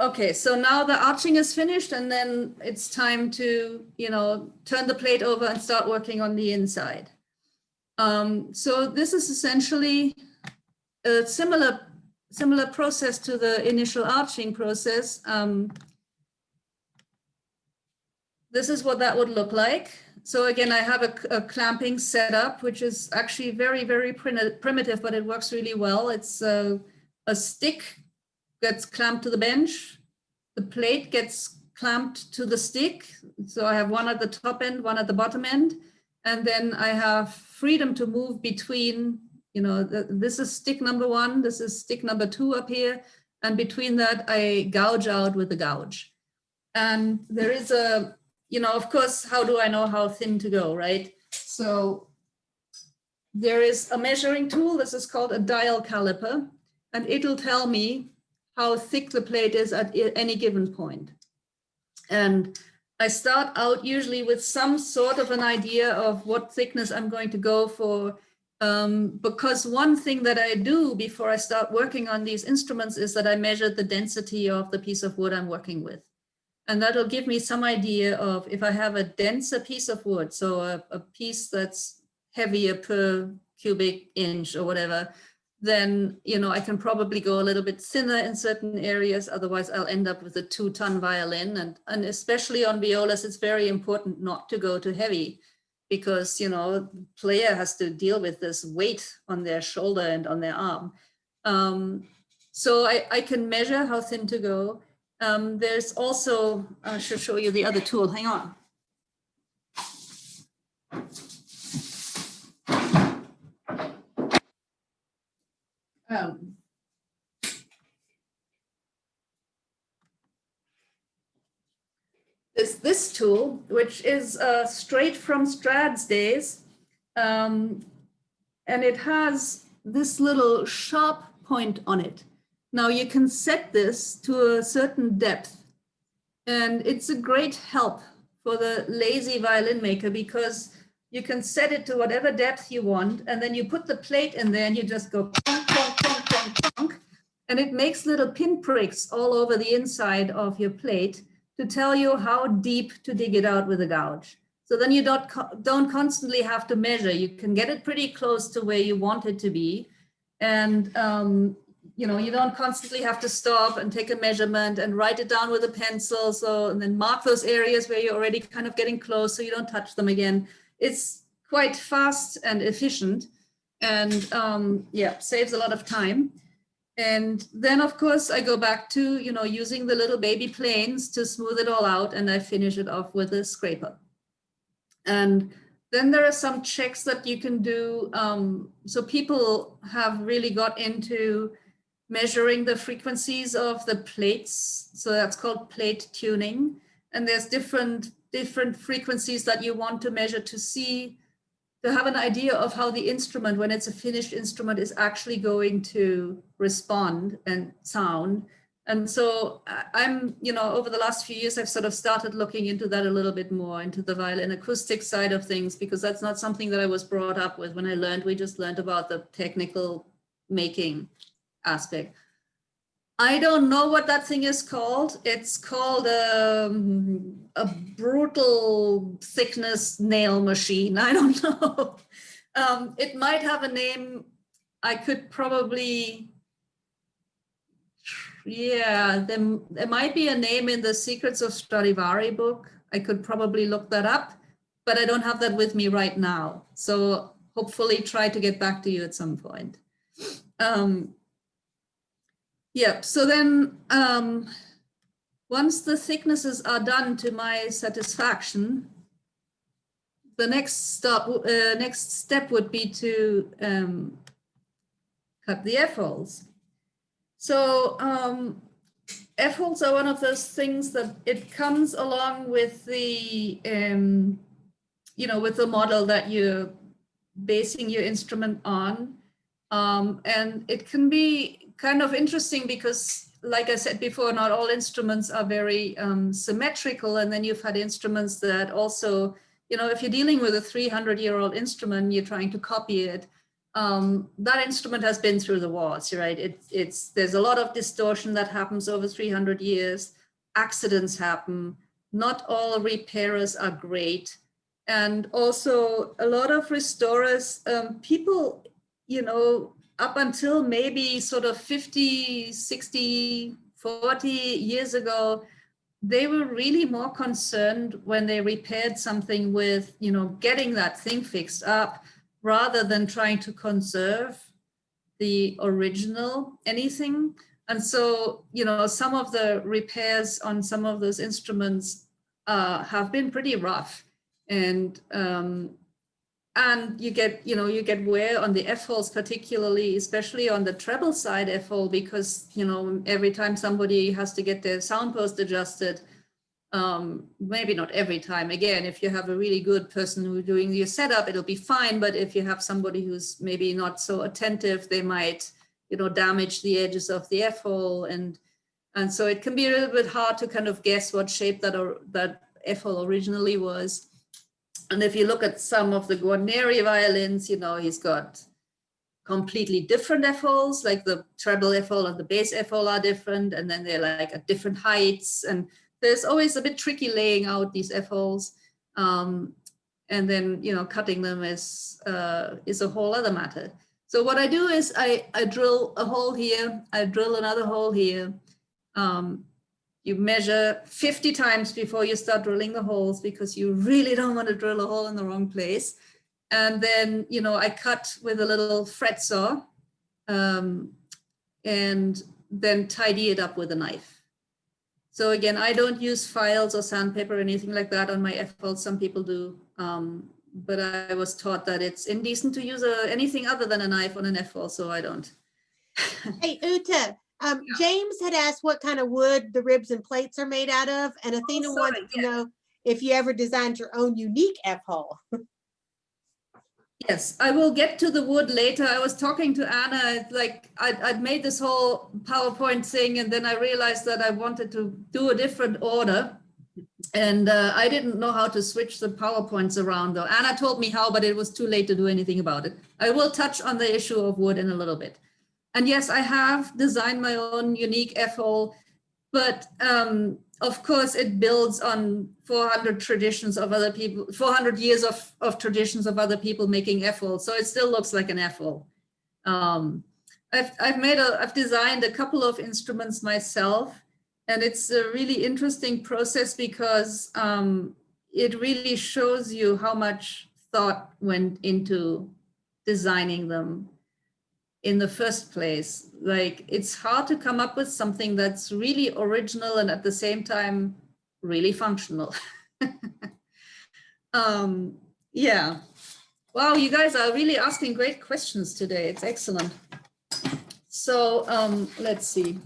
Okay, so now the arching is finished, and then it's time to, you know, turn the plate over and start working on the inside. So this is essentially a similar process to the initial arching process. This is what that would look like. So again, I have a clamping setup, which is actually very, very primitive, but it works really well. It's a stick gets clamped to the bench. The plate gets clamped to the stick. So I have one at the top end, one at the bottom end. And then I have freedom to move between, you know, this is stick number 1, this is stick number 2 up here. And between that, I gouge out with a gouge. And there is a, you know, of course, how do I know how thin to go, right? So there is a measuring tool. This is called a dial caliper, and it'll tell me how thick the plate is at any given point. And I start out usually with some sort of an idea of what thickness I'm going to go for, because one thing that I do before I start working on these instruments is that I measure the density of the piece of wood I'm working with. And that'll give me some idea of if I have a denser piece of wood, so a piece that's heavier per cubic inch or whatever, then, you know, I can probably go a little bit thinner in certain areas. Otherwise, I'll end up with a 2-ton violin. And especially on violas, it's very important not to go too heavy, because, you know, the player has to deal with this weight on their shoulder and on their arm. So I can measure how thin to go. There's also, I should show you the other tool. Hang on. This tool, which is straight from Strad's days, and it has this little sharp point on it. Now you can set this to a certain depth, and it's a great help for the lazy violin maker, because you can set it to whatever depth you want, and then you put the plate in there and you just go plonk, plonk, plonk, plonk, plonk, and it makes little pinpricks all over the inside of your plate to tell you how deep to dig it out with a gouge. So then you don't constantly have to measure. You can get it pretty close to where you want it to be. And you know, you don't constantly have to stop and take a measurement and write it down with a pencil. So, and then mark those areas where you're already kind of getting close so you don't touch them again. It's quite fast and efficient, and yeah, saves a lot of time. And then, of course, I go back to, you know, using the little baby planes to smooth it all out, and I finish it off with a scraper. And then there are some checks that you can do. So people have really got into measuring the frequencies of the plates. So that's called plate tuning. And there's different frequencies that you want to measure to have an idea of how the instrument, when it's a finished instrument, is actually going to respond and sound. And so I'm, you know, over the last few years, I've sort of started looking into that a little bit more, into the violin acoustic side of things, because that's not something that I was brought up with when I learned. We just learned about the technical making aspect. I don't know what that thing is called. It's called a brutal thickness nail machine. I don't know. It might have a name. I could probably, yeah, there might be a name in the Secrets of Stradivari book. I could probably look that up, but I don't have that with me right now. So hopefully try to get back to you at some point. Yeah, so then once the thicknesses are done to my satisfaction, the next step would be to cut the F-holes. So F-holes are one of those things that it comes along with the, with the model that you're basing your instrument on. And it can be kind of interesting because, like I said before, not all instruments are very symmetrical. And then you've had instruments that also, if you're dealing with a 300-year-old instrument, you're trying to copy it. That instrument has been through the wars, right? There's a lot of distortion that happens over 300 years. Accidents happen. Not all repairers are great. And also a lot of restorers, people, up until maybe sort of 50, 60, 40 years ago, they were really more concerned when they repaired something with, getting that thing fixed up rather than trying to conserve the original anything. And so, some of the repairs on some of those instruments have been pretty rough. And you get wear on the F-holes, particularly, especially on the treble side F-hole, because, every time somebody has to get their sound post adjusted, maybe not every time. Again, if you have a really good person who's doing your setup, it'll be fine. But if you have somebody who's maybe not so attentive, they might, damage the edges of the F-hole. And so it can be a little bit hard to kind of guess what shape that F-hole originally was. And if you look at some of the Guarneri violins, he's got completely different F-holes, like the treble F-hole and the bass F-hole are different. And then they're like at different heights. And there's always a bit tricky laying out these F-holes. And then, cutting them is a whole other matter. So what I do is I drill a hole here, I drill another hole here. You measure 50 times before you start drilling the holes because you really don't want to drill a hole in the wrong place. And then, I cut with a little fret saw and then tidy it up with a knife. So again, I don't use files or sandpaper or anything like that on my F-holes. Some people do. But I was taught that it's indecent to use anything other than a knife on an F-hole, so I don't. Hey, Ute. James had asked what kind of wood the ribs and plates are made out of, and Athena wants to know if you ever designed your own unique F-hole. Yes, I will get to the wood later. I was talking to Anna, like I'd made this whole PowerPoint thing, and then I realized that I wanted to do a different order. And I didn't know how to switch the PowerPoints around, though. Anna told me how, but it was too late to do anything about it. I will touch on the issue of wood in a little bit. And yes, I have designed my own unique F-hole, but of course it builds on 400 traditions of other people, 400 years of traditions of other people making F-holes. So it still looks like an F-hole. I've designed a couple of instruments myself, and it's a really interesting process because it really shows you how much thought went into designing them in the first place. Like, it's hard to come up with something that's really original and at the same time really functional. Yeah. Wow, you guys are really asking great questions today. It's excellent. So let's see.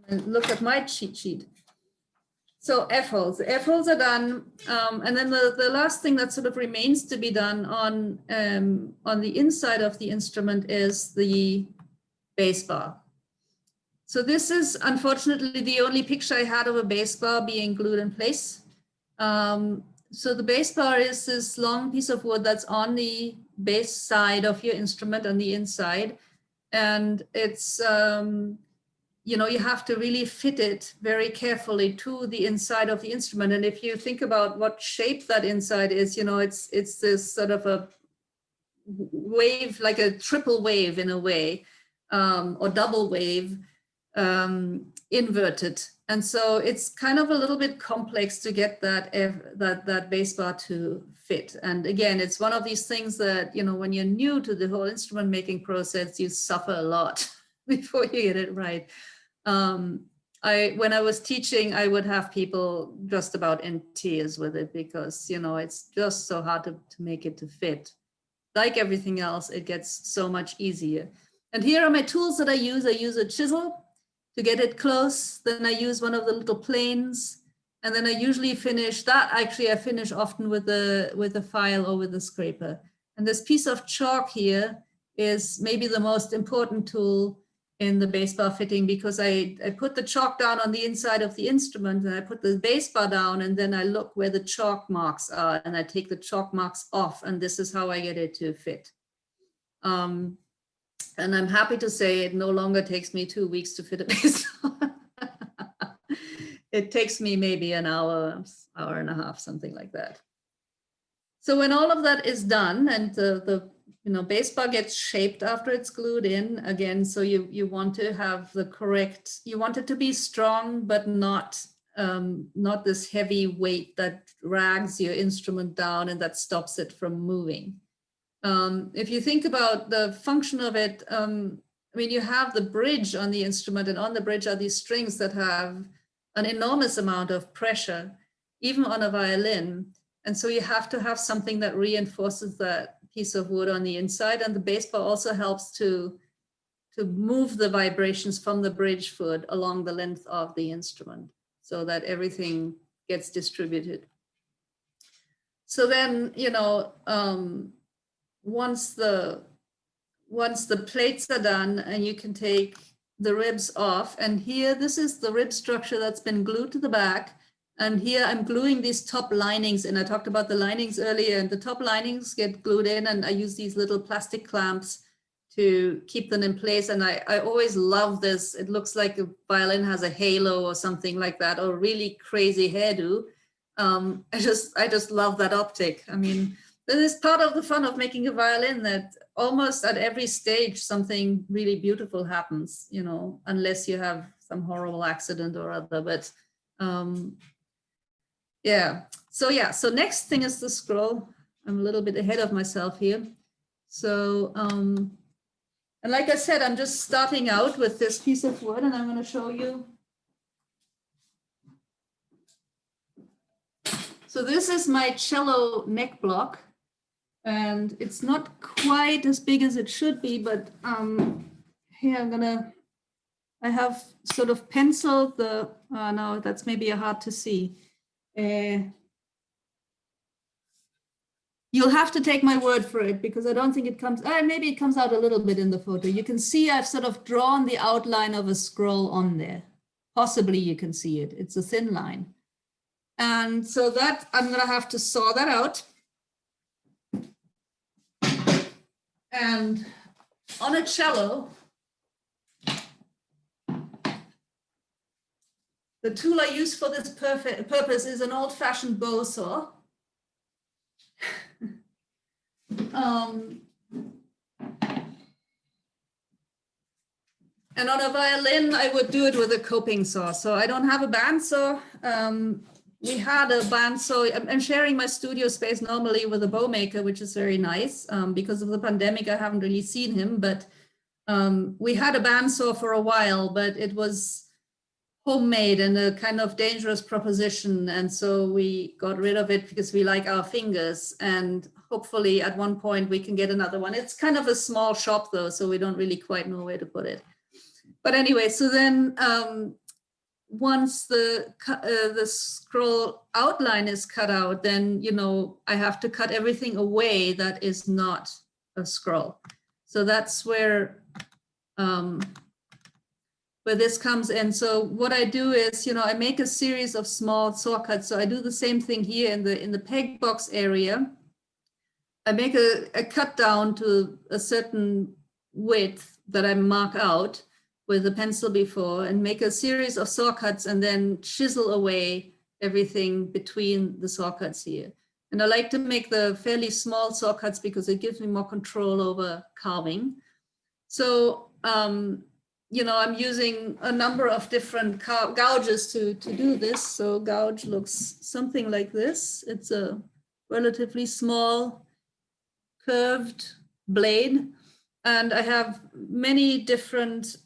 Look at my cheat sheet. So F-holes. The F-holes are done. And then the last thing that sort of remains to be done on the inside of the instrument is the bass bar. So this is unfortunately the only picture I had of a bass bar being glued in place. So the bass bar is this long piece of wood that's on the bass side of your instrument on the inside. And it's, you have to really fit it very carefully to the inside of the instrument. And if you think about what shape that inside is, it's this sort of a wave, like a triple wave in a way, or double wave, inverted. And so it's kind of a little bit complex to get that bass bar to fit. And again, it's one of these things that, when you're new to the whole instrument making process, you suffer a lot before you get it right. When I was teaching, I would have people just about in tears with it because, it's just so hard to make it to fit. Like everything else, it gets so much easier. And here are my tools that I use. I use a chisel to get it close. Then I use one of the little planes. And then I usually finish that. Actually, I finish often with a file or with a scraper. And this piece of chalk here is maybe the most important tool in the bass bar fitting, because I put the chalk down on the inside of the instrument, and I put the bass bar down, and then I look where the chalk marks are, and I take the chalk marks off, and this is how I get it to fit. And I'm happy to say it no longer takes me 2 weeks to fit a bass bar. It takes me maybe an hour, hour and a half, something like that. So when all of that is done, and the bass bar gets shaped after it's glued in again, so you want to have the correct, you want it to be strong, but not this heavy weight that drags your instrument down and that stops it from moving. If you think about the function of it, I mean, you have the bridge on the instrument, and on the bridge are these strings that have an enormous amount of pressure, even on a violin. And so you have to have something that reinforces that piece of wood on the inside. And the bass bar also helps to move the vibrations from the bridge foot along the length of the instrument so that everything gets distributed. So then, once the plates are done, and you can take the ribs off, and here, this is the rib structure that's been glued to the back. And here I'm gluing these top linings, and I talked about the linings earlier, and the top linings get glued in, and I use these little plastic clamps to keep them in place. And I always love this. It looks like a violin has a halo or something like that, or really crazy hairdo. I just love that optic. I mean, that is part of the fun of making a violin, that almost at every stage, something really beautiful happens, unless you have some horrible accident or other, but so next thing is the scroll. I'm a little bit ahead of myself here. So, and like I said, I'm just starting out with this piece of wood, and I'm going to show you. So this is my cello neck block, and it's not quite as big as it should be, but here I have sort of penciled the, no, that's maybe hard to see. You'll have to take my word for it, because I don't think it comes, maybe it comes out a little bit in the photo. You can see I've sort of drawn the outline of a scroll on there. Possibly you can see it. It's a thin line. And so that I'm going to have to saw that out. And on a cello, the tool I use for this purpose is an old-fashioned bow saw. And on a violin, I would do it with a coping saw. So I don't have a bandsaw. We had a bandsaw. I'm sharing my studio space normally with a bow maker, which is very nice. Because of the pandemic, I haven't really seen him, but we had a bandsaw for a while, but it was homemade and a kind of dangerous proposition. And so we got rid of it because we like our fingers, and hopefully at one point we can get another one. It's kind of a small shop though, so we don't really quite know where to put it. But anyway, so then once the scroll outline is cut out, then, I have to cut everything away that is not a scroll. So that's where this comes in. So what I do is, I make a series of small saw cuts. So I do the same thing here in the peg box area. I make a cut down to a certain width that I mark out with a pencil before, and make a series of saw cuts, and then chisel away everything between the saw cuts here. And I like to make the fairly small saw cuts because it gives me more control over carving. So, I'm using a number of different gouges to do this. So gouge looks something like this. It's a relatively small curved blade. And I have many different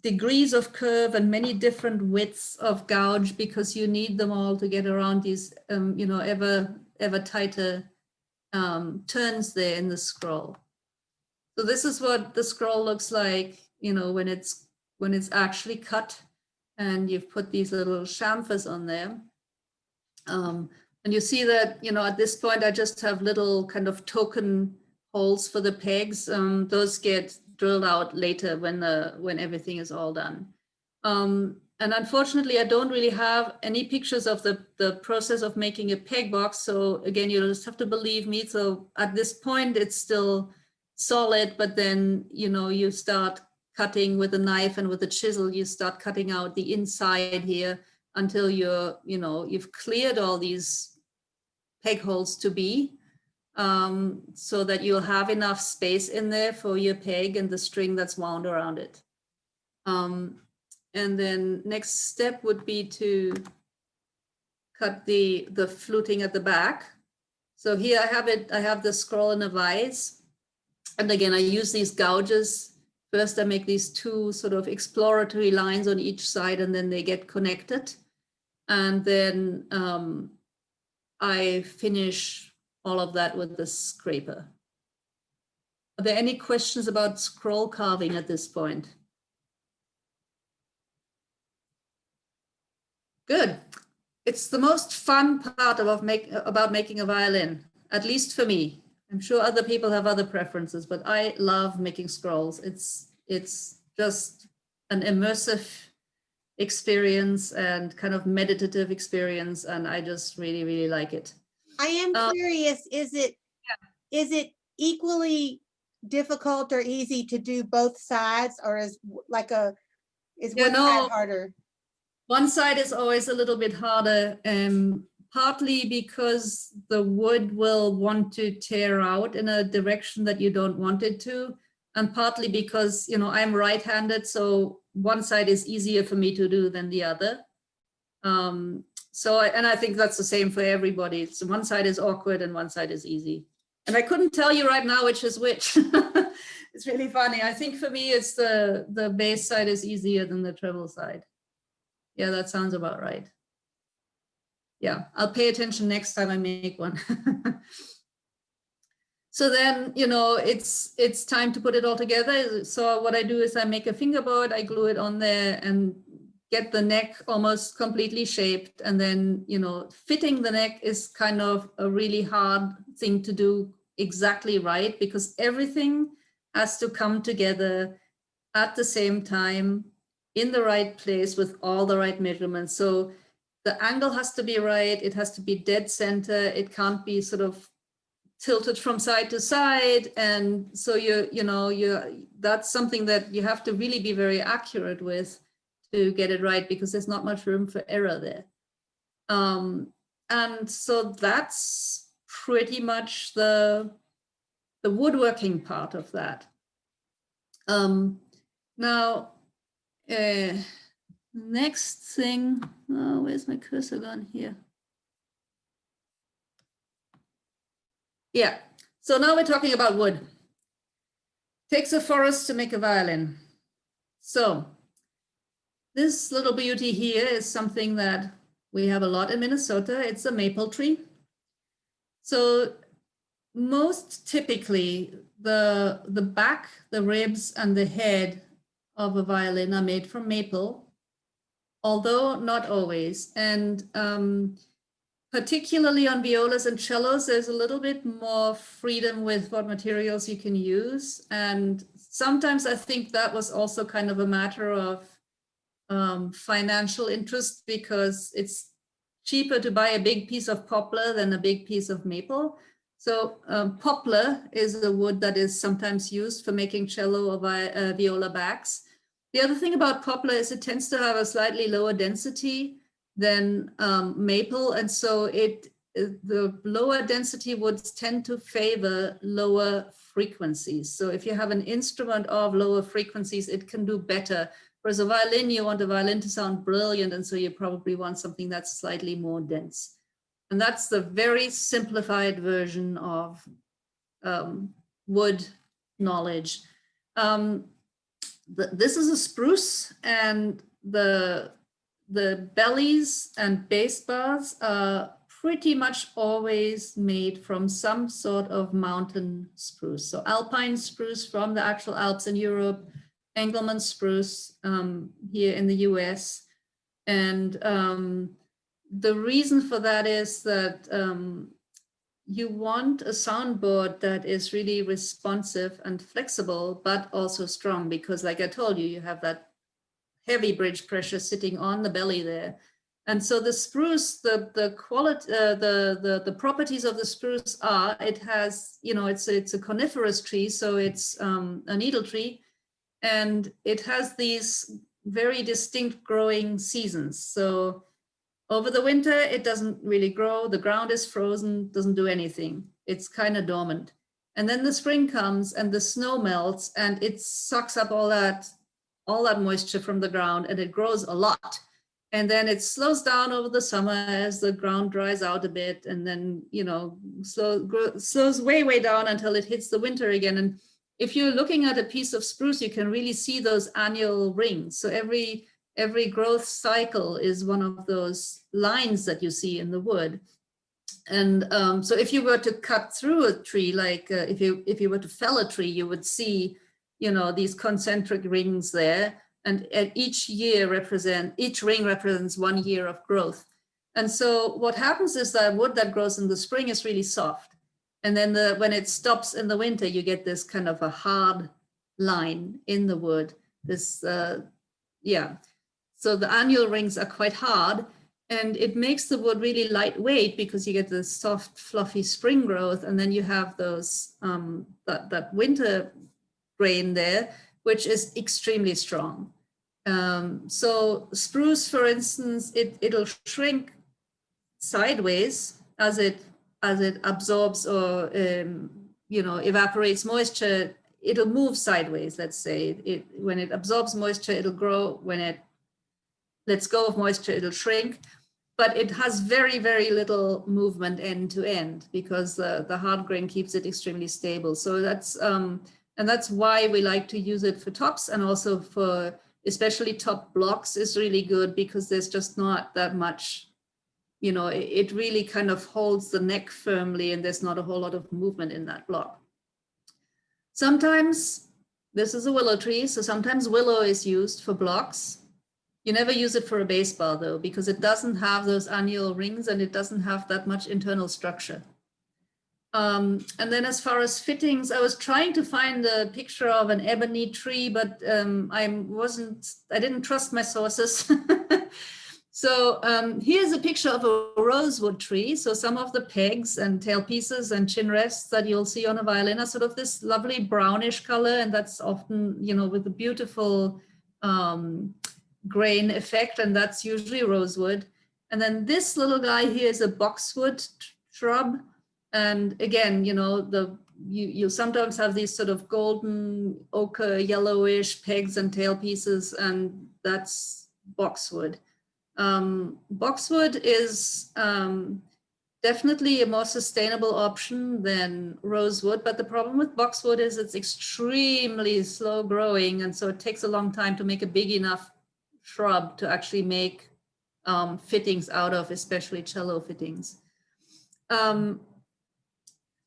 degrees of curve and many different widths of gouge, because you need them all to get around these, ever tighter turns there in the scroll. So this is what the scroll looks like, you know, when it's actually cut, and you've put these little chamfers on there. And you see that, you know, at this point, I just have little kind of token holes for the pegs. Those get drilled out later when everything is all done. And unfortunately, I don't really have any pictures of the process of making a peg box. So again, you'll just have to believe me. So at this point, it's still solid, but then, you know, you start cutting with a knife and with a chisel, you start cutting out the inside here until you've cleared all these peg holes to be, so that you'll have enough space in there for your peg and the string that's wound around it. And then next step would be to cut the fluting at the back. So here I have the scroll in a vise. And again, I use these gouges. First, I make these two sort of exploratory lines on each side, and then they get connected. And then I finish all of that with the scraper. Are there any questions about scroll carving at this point? Good. It's the most fun part about making a violin, at least for me. I'm sure other people have other preferences, but I love making scrolls. It's just an immersive experience and kind of meditative experience, and I just really, really like it. I am curious, is it equally difficult or easy to do both sides, or is one side harder? One side is always a little bit harder, partly because the wood will want to tear out in a direction that you don't want it to, and partly because, you know, I'm right-handed, so one side is easier for me to do than the other. And I think that's the same for everybody. So one side is awkward and one side is easy. And I couldn't tell you right now which is which. It's really funny. I think for me, it's the bass side is easier than the treble side. Yeah, that sounds about right. Yeah, I'll pay attention next time I make one. So then, you know, it's time to put it all together. So what I do is I make a fingerboard, I glue it on there and get the neck almost completely shaped. And then, you know, fitting the neck is kind of a really hard thing to do exactly right, because everything has to come together at the same time in the right place with all the right measurements. So the angle has to be right. It has to be dead center. It can't be sort of tilted from side to side. And so that's something that you have to really be very accurate with to get it right, because there's not much room for error there. And so that's pretty much the woodworking part of that. Now, next thing, where's my cursor gone here? Yeah, so now we're talking about wood. Takes a forest to make a violin. So this little beauty here is something that we have a lot in Minnesota. It's a maple tree. So most typically, the back, the ribs, and the head of a violin are made from maple, although not always. And particularly on violas and cellos, there's a little bit more freedom with what materials you can use. And sometimes I think that was also kind of a matter of financial interest, because it's cheaper to buy a big piece of poplar than a big piece of maple. So poplar is a wood that is sometimes used for making cello or viola backs. The other thing about poplar is it tends to have a slightly lower density than maple, and so the lower density woods tend to favor lower frequencies. So if you have an instrument of lower frequencies, it can do better. Whereas a violin, you want a violin to sound brilliant, and so you probably want something that's slightly more dense. And that's the very simplified version of wood knowledge. This is a spruce, and the bellies and bass bars are pretty much always made from some sort of mountain spruce. So alpine spruce from the actual Alps in Europe, Engelmann spruce here in the US. And the reason for that is that you want a soundboard that is really responsive and flexible, but also strong, because like I told you, you have that heavy bridge pressure sitting on the belly there. And so the spruce, the quality, the properties of the spruce are, it has, you know, it's a coniferous tree, so it's a needle tree, and it has these very distinct growing seasons. So over the winter, it doesn't really grow. The ground is frozen, doesn't do anything. It's kind of dormant. And then the spring comes and the snow melts and it sucks up all that moisture from the ground, and it grows a lot. And then it slows down over the summer as the ground dries out a bit, and then, you know, slows way down until it hits the winter again. And if you're looking at a piece of spruce, you can really see those annual rings. So every growth cycle is one of those lines that you see in the wood. And so if you were to cut through a tree, like if you were to fell a tree, you would see, you know, these concentric rings there. And each ring represents 1 year of growth. And so what happens is that wood that grows in the spring is really soft. And then when it stops in the winter, you get this kind of a hard line in the wood. So the annual rings are quite hard, and it makes the wood really lightweight because you get the soft, fluffy spring growth. And then you have those, that winter grain there, which is extremely strong. So spruce, for instance, it'll shrink sideways as it absorbs or evaporates moisture. It'll move sideways. Let's say when it absorbs moisture, it'll grow. When it lets go of moisture, it'll shrink. But it has very, very little movement end to end because the hard grain keeps it extremely stable. So that's and that's why we like to use it for tops, and also for especially top blocks is really good because there's just not that much, you know, it really kind of holds the neck firmly and there's not a whole lot of movement in that block. Sometimes, this is a willow tree, so sometimes willow is used for blocks. You never use it for a base bar though, because it doesn't have those annual rings and it doesn't have that much internal structure. And then as far as fittings, I was trying to find a picture of an ebony tree, but I didn't trust my sources. So here's a picture of a rosewood tree. So some of the pegs and tailpieces and chin rests that you'll see on a violin are sort of this lovely brownish color, and that's often, you know, with a beautiful grain effect, and that's usually rosewood. And then this little guy here is a boxwood shrub. And again, you know, you sometimes have these sort of golden ochre, yellowish pegs and tailpieces, and that's boxwood. Boxwood is definitely a more sustainable option than rosewood, but the problem with boxwood is it's extremely slow growing, and so it takes a long time to make a big enough shrub to actually make fittings out of, especially cello fittings.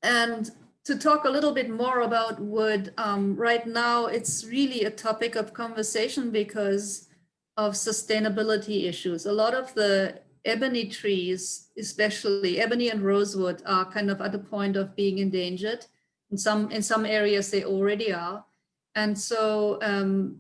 And to talk a little bit more about wood, right now it's really a topic of conversation because of sustainability issues. A lot of the ebony trees, especially ebony and rosewood, are kind of at the point of being endangered. In some areas they already are. And so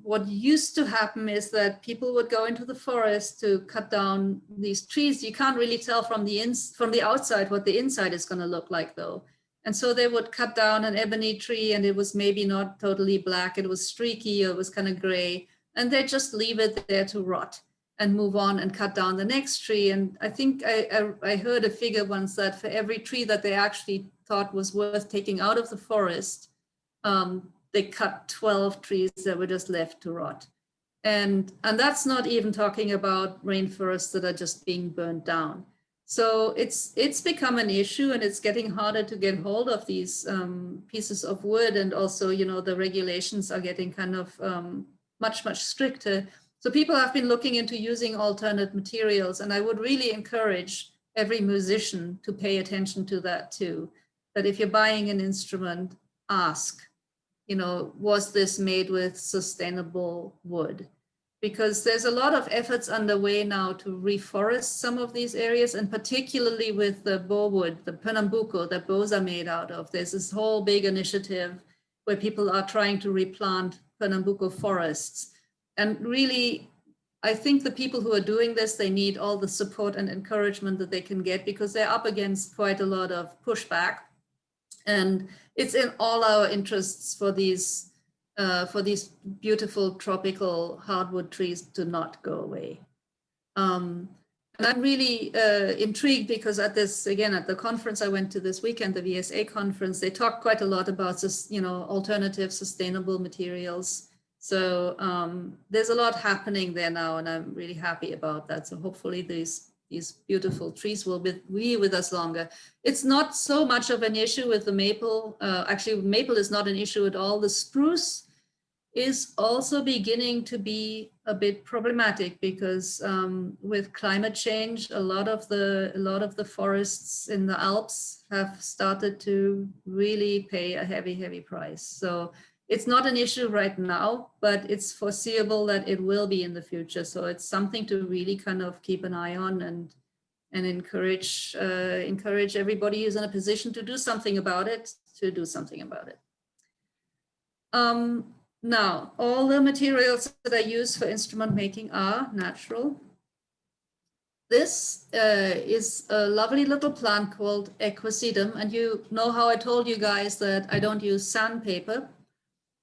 what used to happen is that people would go into the forest to cut down these trees. You can't really tell from the outside what the inside is going to look like though. And so they would cut down an ebony tree and it was maybe not totally black, it was streaky, or it was kind of gray, and they just leave it there to rot and move on and cut down the next tree. And I think I heard a figure once that for every tree that they actually thought was worth taking out of the forest, they cut 12 trees that were just left to rot. And that's not even talking about rainforests that are just being burned down. So it's become an issue, and it's getting harder to get hold of these pieces of wood. And also, you know, the regulations are getting kind of much, much stricter. So people have been looking into using alternate materials. And I would really encourage every musician to pay attention to that too. That if you're buying an instrument, ask, was this made with sustainable wood? Because there's a lot of efforts underway now to reforest some of these areas, and particularly with the bow wood, the Pernambuco that bows are made out of. There's this whole big initiative where people are trying to replant Pernambuco forests. And really, I think the people who are doing this, they need all the support and encouragement that they can get, because they're up against quite a lot of pushback. And it's in all our interests for these beautiful tropical hardwood trees to not go away. And I'm really intrigued because at the conference I went to this weekend, the VSA conference, they talked quite a lot about this, alternative sustainable materials. So there's a lot happening there now, and I'm really happy about that. So hopefully these beautiful trees will be with us longer. It's not so much of an issue with the maple. Actually, maple is not an issue at all. The spruce is also beginning to be a bit problematic because with climate change, a lot of the forests in the Alps have started to really pay a heavy price. So it's not an issue right now, but it's foreseeable that it will be in the future. So it's something to really kind of keep an eye on and encourage everybody who's in a position to do something about it to do something about it. Now, all the materials that I use for instrument making are natural. This is a lovely little plant called equisedum, and you know how I told you guys that I don't use sandpaper.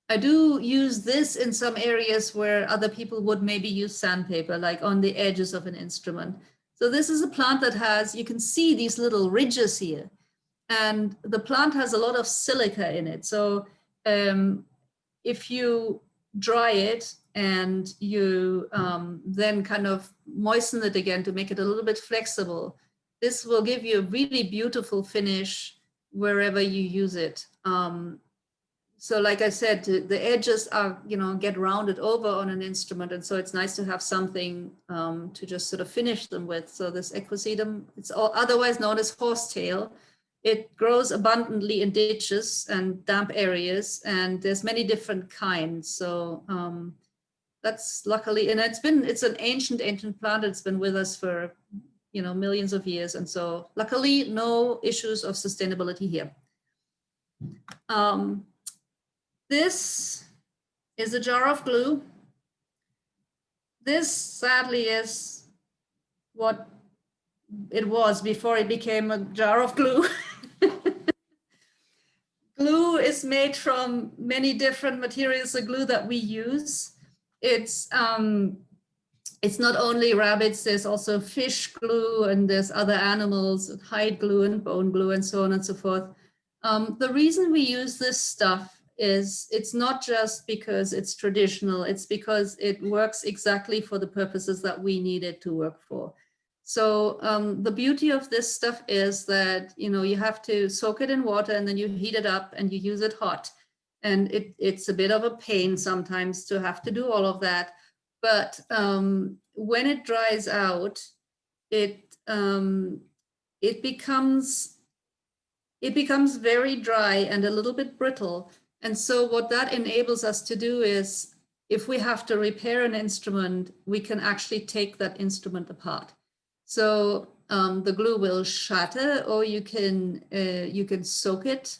I do use this in some areas where other people would maybe use sandpaper, like on the edges of an instrument. So this is a plant that has, you can see these little ridges here, and the plant has a lot of silica in it. So if you dry it and you then kind of moisten it again to make it a little bit flexible, this will give you a really beautiful finish wherever you use it. So like I said, the edges are, get rounded over on an instrument. And so it's nice to have something to just sort of finish them with. So this equisedum, it's otherwise known as horsetail. It grows abundantly in ditches and damp areas, and there's many different kinds. So that's luckily, and it's an ancient plant. It's been with us for, millions of years. And so luckily no issues of sustainability here. This is a jar of glue. This sadly is what it was before it became a jar of glue. Glue is made from many different materials, the glue that we use. It's not only rabbits, there's also fish glue, and there's other animals, hide glue and bone glue and so on and so forth. The reason we use this stuff is it's not just because it's traditional, it's because it works exactly for the purposes that we need it to work for. So the beauty of this stuff is that, you have to soak it in water and then you heat it up and you use it hot. And it's a bit of a pain sometimes to have to do all of that. But when it dries out, it becomes very dry and a little bit brittle. And so what that enables us to do is, if we have to repair an instrument, we can actually take that instrument apart. So the glue will shatter, or you can soak it.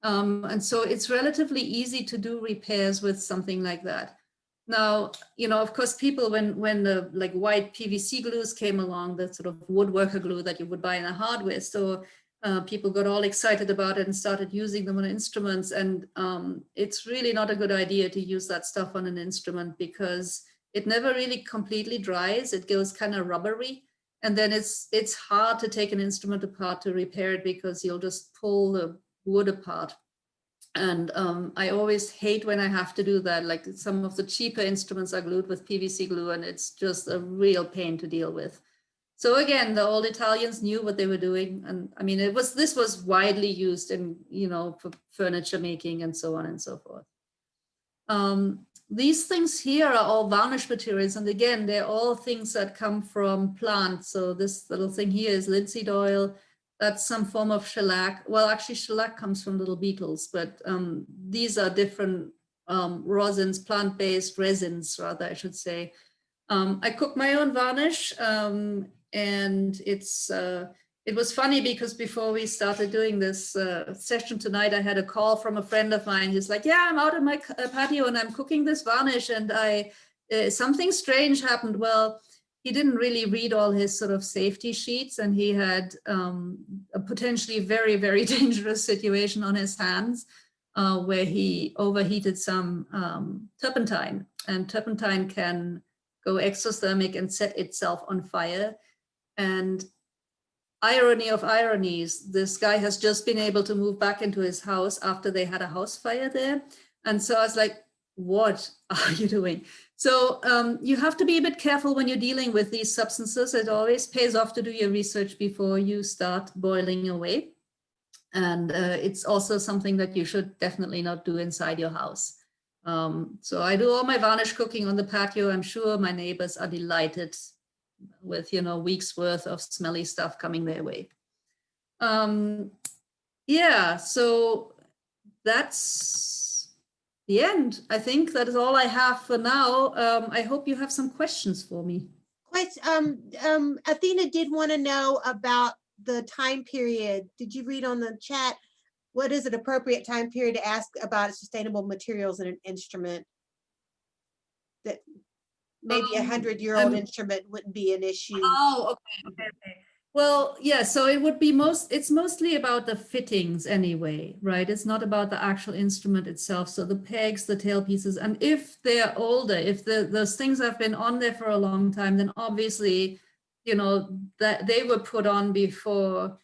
And so it's relatively easy to do repairs with something like that. Now, of course, people, when the like white PVC glues came along, the sort of woodworker glue that you would buy in a hardware store, people got all excited about it and started using them on instruments. And it's really not a good idea to use that stuff on an instrument because it never really completely dries. It goes kind of rubbery. And then it's hard to take an instrument apart to repair it because you'll just pull the wood apart. And I always hate when I have to do that. Like some of the cheaper instruments are glued with PVC glue, and it's just a real pain to deal with. So again, the old Italians knew what they were doing. And I mean, this was widely used in, for furniture making and so on and so forth. these things here are all varnish materials. And again, they're all things that come from plants. So this little thing here is linseed oil. That's some form of shellac. Well, actually shellac comes from little beetles, but these are different resins, plant-based resins, rather, I should say. I cook my own varnish, and it was funny because before we started doing this session tonight, I had a call from a friend of mine. He's like, yeah, I'm out on my patio and I'm cooking this varnish, and something strange happened. Well, he didn't really read all his sort of safety sheets, and he had a potentially very, very dangerous situation on his hands where he overheated some turpentine, and turpentine can go exothermic and set itself on fire. And irony of ironies, this guy has just been able to move back into his house after they had a house fire there. And so I was like, what are you doing? So you have to be a bit careful when you're dealing with these substances. It always pays off to do your research before you start boiling away. And it's also something that you should definitely not do inside your house. So I do all my varnish cooking on the patio. I'm sure my neighbors are delighted with, weeks worth of smelly stuff coming their way. Yeah, so that's the end. I think that is all I have for now. I hope you have some questions for me. Athena did want to know about the time period. Did you read on the chat? What is an appropriate time period to ask about sustainable materials in an instrument? That maybe 100-year-old instrument wouldn't be an issue. Oh, okay. Well, yeah, so it would be it's mostly about the fittings anyway, right? It's not about the actual instrument itself. So the pegs, the tail pieces, and if they're older, if those things have been on there for a long time, then obviously, that they were put on before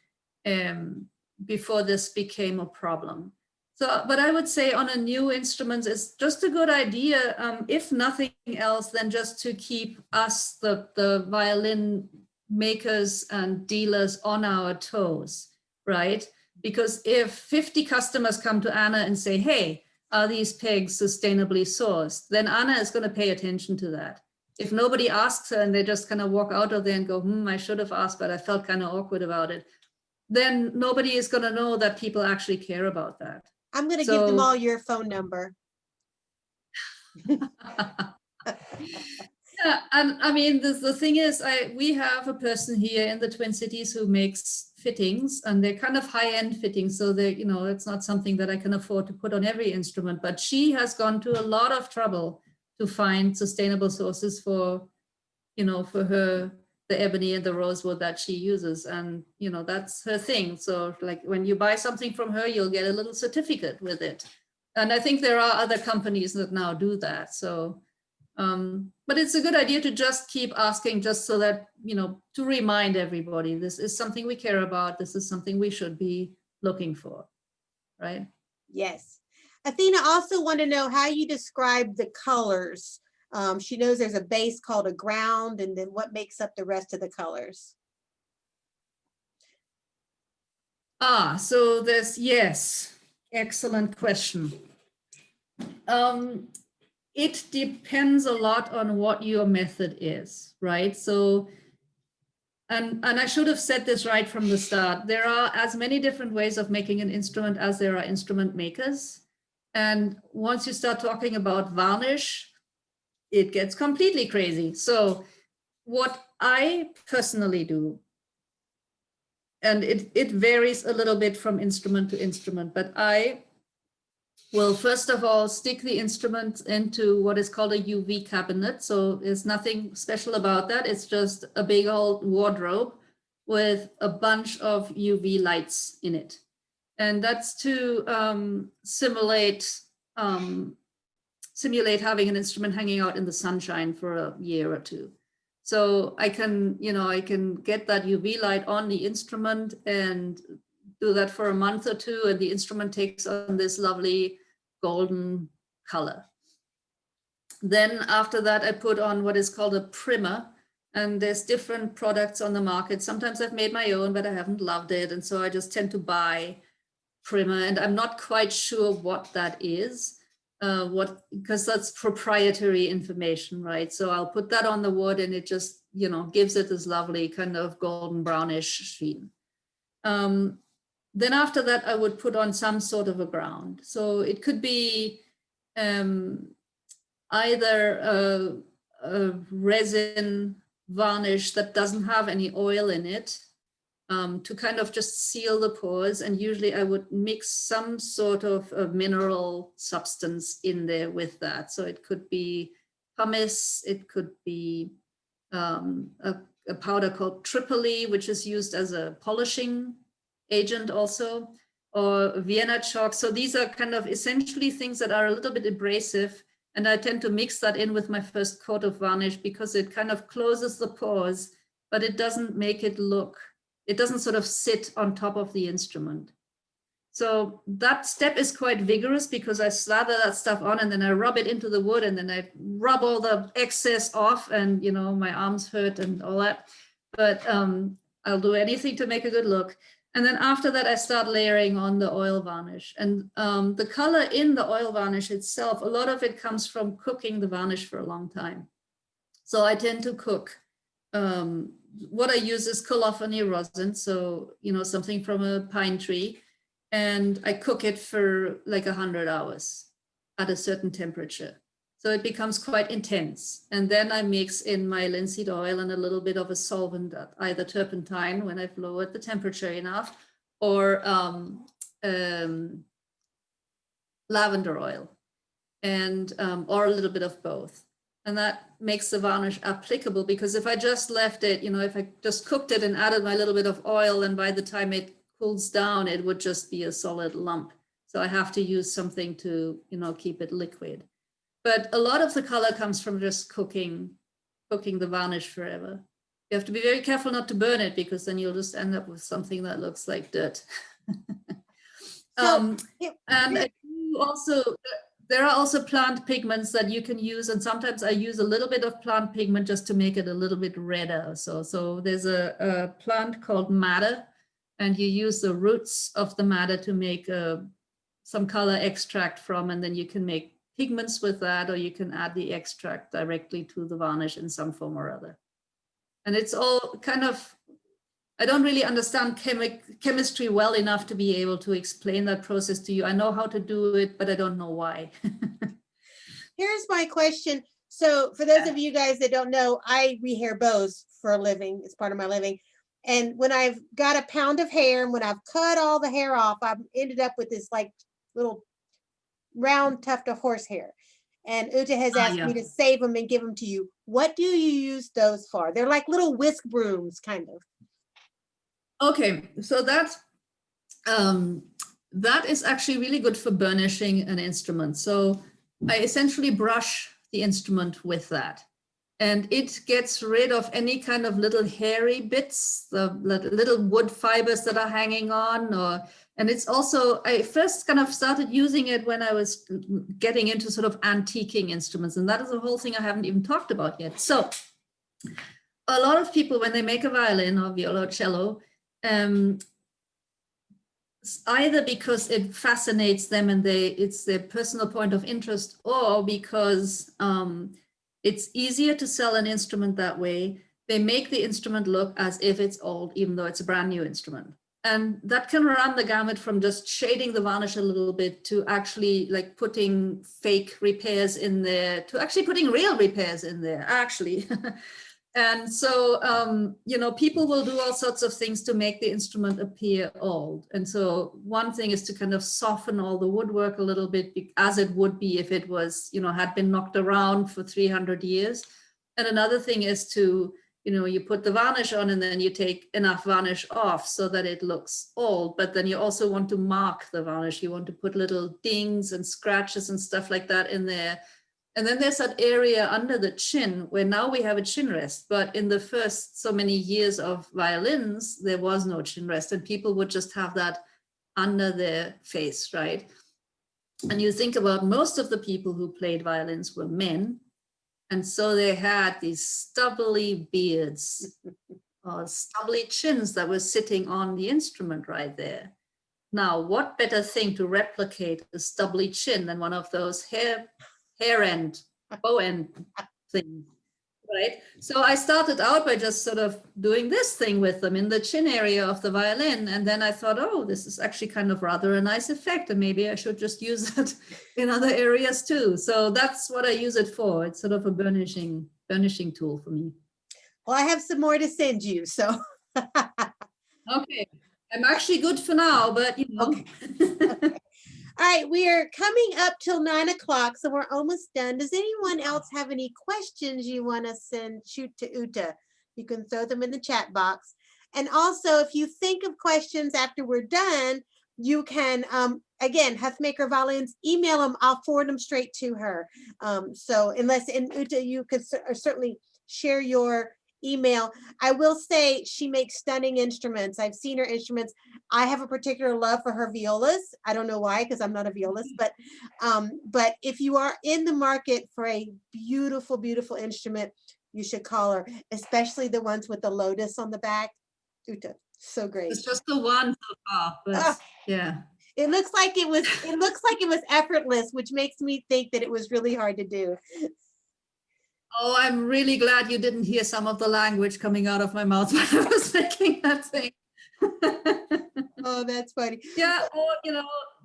this became a problem. So, but I would say on a new instrument, it's just a good idea, if nothing else, than just to keep us, the violin makers and dealers, on our toes, right? Because if 50 customers come to Anna and say, hey, are these pegs sustainably sourced? Then Anna is going to pay attention to that. If nobody asks her and they just kind of walk out of there and go, I should have asked, but I felt kind of awkward about it, then nobody is going to know that people actually care about that. I'm going to give them all your phone number. Yeah, and I mean, the thing is, we have a person here in the Twin Cities who makes fittings, and they're kind of high-end fittings. So they, it's not something that I can afford to put on every instrument, but she has gone to a lot of trouble to find sustainable sources for her, the ebony and the rosewood that she uses. And, that's her thing. So like when you buy something from her, you'll get a little certificate with it. And I think there are other companies that now do that. So, but it's a good idea to just keep asking, just so that, to remind everybody, this is something we care about. This is something we should be looking for, right? Yes. Athena also want to know how you describe the colors. She knows there's a base called a ground, and then what makes up the rest of the colors? So yes, excellent question. It depends a lot on what your method is, right? So, and I should have said this right from the start. There are as many different ways of making an instrument as there are instrument makers. And once you start talking about varnish, it gets completely crazy. So what I personally do, and it varies a little bit from instrument to instrument, but I will first of all stick the instrument into what is called a UV cabinet. So there's nothing special about that. It's just a big old wardrobe with a bunch of UV lights in it. And that's to simulate having an instrument hanging out in the sunshine for a year or two. So I can get that UV light on the instrument and do that for a month or two, and the instrument takes on this lovely golden color. Then after that, I put on what is called a primer, and there's different products on the market. Sometimes I've made my own, but I haven't loved it, and so I just tend to buy primer, and I'm not quite sure what that is. because that's proprietary information, right? So I'll put that on the wood and it just, gives it this lovely kind of golden brownish sheen. Then after that, I would put on some sort of a ground. So it could be either a resin varnish that doesn't have any oil in it, to kind of just seal the pores. And usually I would mix some sort of a mineral substance in there with that. So it could be pumice, it could be a powder called Tripoli, which is used as a polishing agent also, or Vienna chalk. So these are kind of essentially things that are a little bit abrasive. And I tend to mix that in with my first coat of varnish because it kind of closes the pores, but it doesn't make it look, it doesn't sort of sit on top of the instrument. So that step is quite vigorous because I slather that stuff on and then I rub it into the wood and then I rub all the excess off and, my arms hurt and all that. But I'll do anything to make a good look. And then after that, I start layering on the oil varnish. And the color in the oil varnish itself, a lot of it comes from cooking the varnish for a long time. So I tend to cook. What I use is colophony rosin, so, something from a pine tree. And I cook it for like 100 hours at a certain temperature. So it becomes quite intense. And then I mix in my linseed oil and a little bit of a solvent, either turpentine when I've lowered the temperature enough, or lavender oil, and or a little bit of both. And that makes the varnish applicable, because if I just left it, if I just cooked it and added my little bit of oil, and by the time it cools down, it would just be a solid lump. So I have to use something to, keep it liquid. But a lot of the color comes from just cooking the varnish forever. You have to be very careful not to burn it, because then you'll just end up with something that looks like dirt. And I do also, there are also plant pigments that you can use. And sometimes I use a little bit of plant pigment just to make it a little bit redder. So there's a plant called madder, and you use the roots of the madder to make some color extract from, and then you can make pigments with that, or you can add the extract directly to the varnish in some form or other. And it's all kind of, I don't really understand chemistry well enough to be able to explain that process to you. I know how to do it, but I don't know why. Here's my question. So for those of you guys that don't know, I rehair bows for a living. It's part of my living. And when I've got a pound of hair and when I've cut all the hair off, I've ended up with this like little round tuft of horsehair. And Ute has asked me to save them and give them to you. What do you use those for? They're like little whisk brooms, kind of. Okay, so that is actually really good for burnishing an instrument. So I essentially brush the instrument with that. And it gets rid of any kind of little hairy bits, the little wood fibers that are hanging on. And it's also, I first kind of started using it when I was getting into sort of antiquing instruments. And that is a whole thing I haven't even talked about yet. So a lot of people, when they make a violin or viola or cello, either because it fascinates them and it's their personal point of interest, or because it's easier to sell an instrument that way, they make the instrument look as if it's old, even though it's a brand new instrument. And that can run the gamut from just shading the varnish a little bit to actually like putting fake repairs in there, to actually putting real repairs in there, actually. And so, people will do all sorts of things to make the instrument appear old. And so one thing is to kind of soften all the woodwork a little bit, as it would be if it was, had been knocked around for 300 years. And another thing is to, you put the varnish on and then you take enough varnish off so that it looks old. But then you also want to mark the varnish. You want to put little dings and scratches and stuff like that in there. And then there's that area under the chin where now we have a chin rest. But in the first so many years of violins, there was no chin rest, and people would just have that under their face, right? And you think about most of the people who played violins were men. And so they had these stubbly beards or stubbly chins that were sitting on the instrument right there. Now, what better thing to replicate a stubbly chin than one of those hair end, bow end things, right? So I started out by just sort of doing this thing with them in the chin area of the violin. And then I thought, oh, this is actually kind of rather a nice effect. And maybe I should just use that in other areas too. So that's what I use it for. It's sort of a burnishing tool for me. Well, I have some more to send you, so. Okay, I'm actually good for now, but you know. Okay. All right, we are coming up till 9 o'clock, so we're almost done. Does anyone else have any questions you want to shoot to Ute? You can throw them in the chat box. And also, if you think of questions after we're done, you can, again, Huffmaker Violins, email them. I'll forward them straight to her. So unless, and Ute, you could certainly share your email. I will say she makes stunning instruments. I've seen her instruments. I have a particular love for her violas. I don't know why, because I'm not a violist, but if you are in the market for a beautiful, beautiful instrument, you should call her, especially the ones with the lotus on the back. Ute, so great. It's just the one so far, but yeah. It looks like it was effortless, which makes me think that it was really hard to do. Oh, I'm really glad you didn't hear some of the language coming out of my mouth when I was making that thing. Oh, that's funny. Yeah, or you know,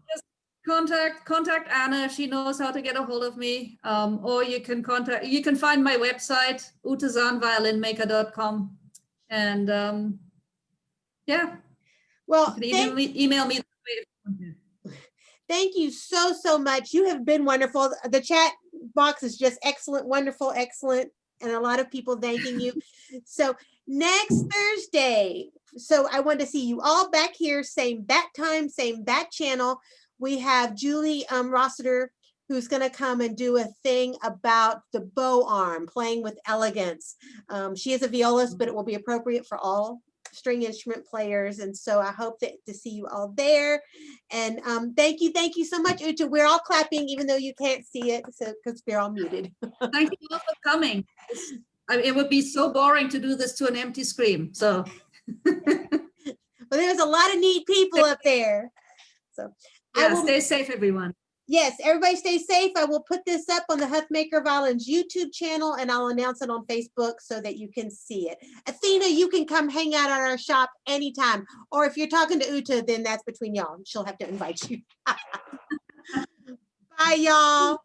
just contact Anna if she knows how to get a hold of me. Or you can find my website, utezahnviolinmaker.com. And yeah. Well, you can email me. Thank you so much. You have been wonderful. The chat box is just excellent, wonderful, excellent, and a lot of people thanking you. So next Thursday, so I want to see you all back here, same bat time, same bat channel. We have Julie Rossiter, who's going to come and do a thing about the bow arm, playing with elegance. She is a violist, but it will be appropriate for all string instrument players. And so I hope to see you all there. And thank you so much, Ute. We're all clapping, even though you can't see it, so because we're all muted. Thank you all for coming. It would be so boring to do this to an empty screen. So well, there's a lot of neat people up there. So yeah, stay safe, everyone. Yes, everybody stay safe. I will put this up on the Huffmaker Violins YouTube channel, and I'll announce it on Facebook so that you can see it. Athena, you can come hang out at our shop anytime. Or if you're talking to Ute, then that's between y'all. She'll have to invite you. Bye, y'all.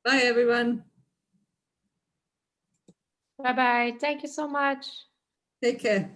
Bye, everyone. Bye-bye. Thank you so much. Take care.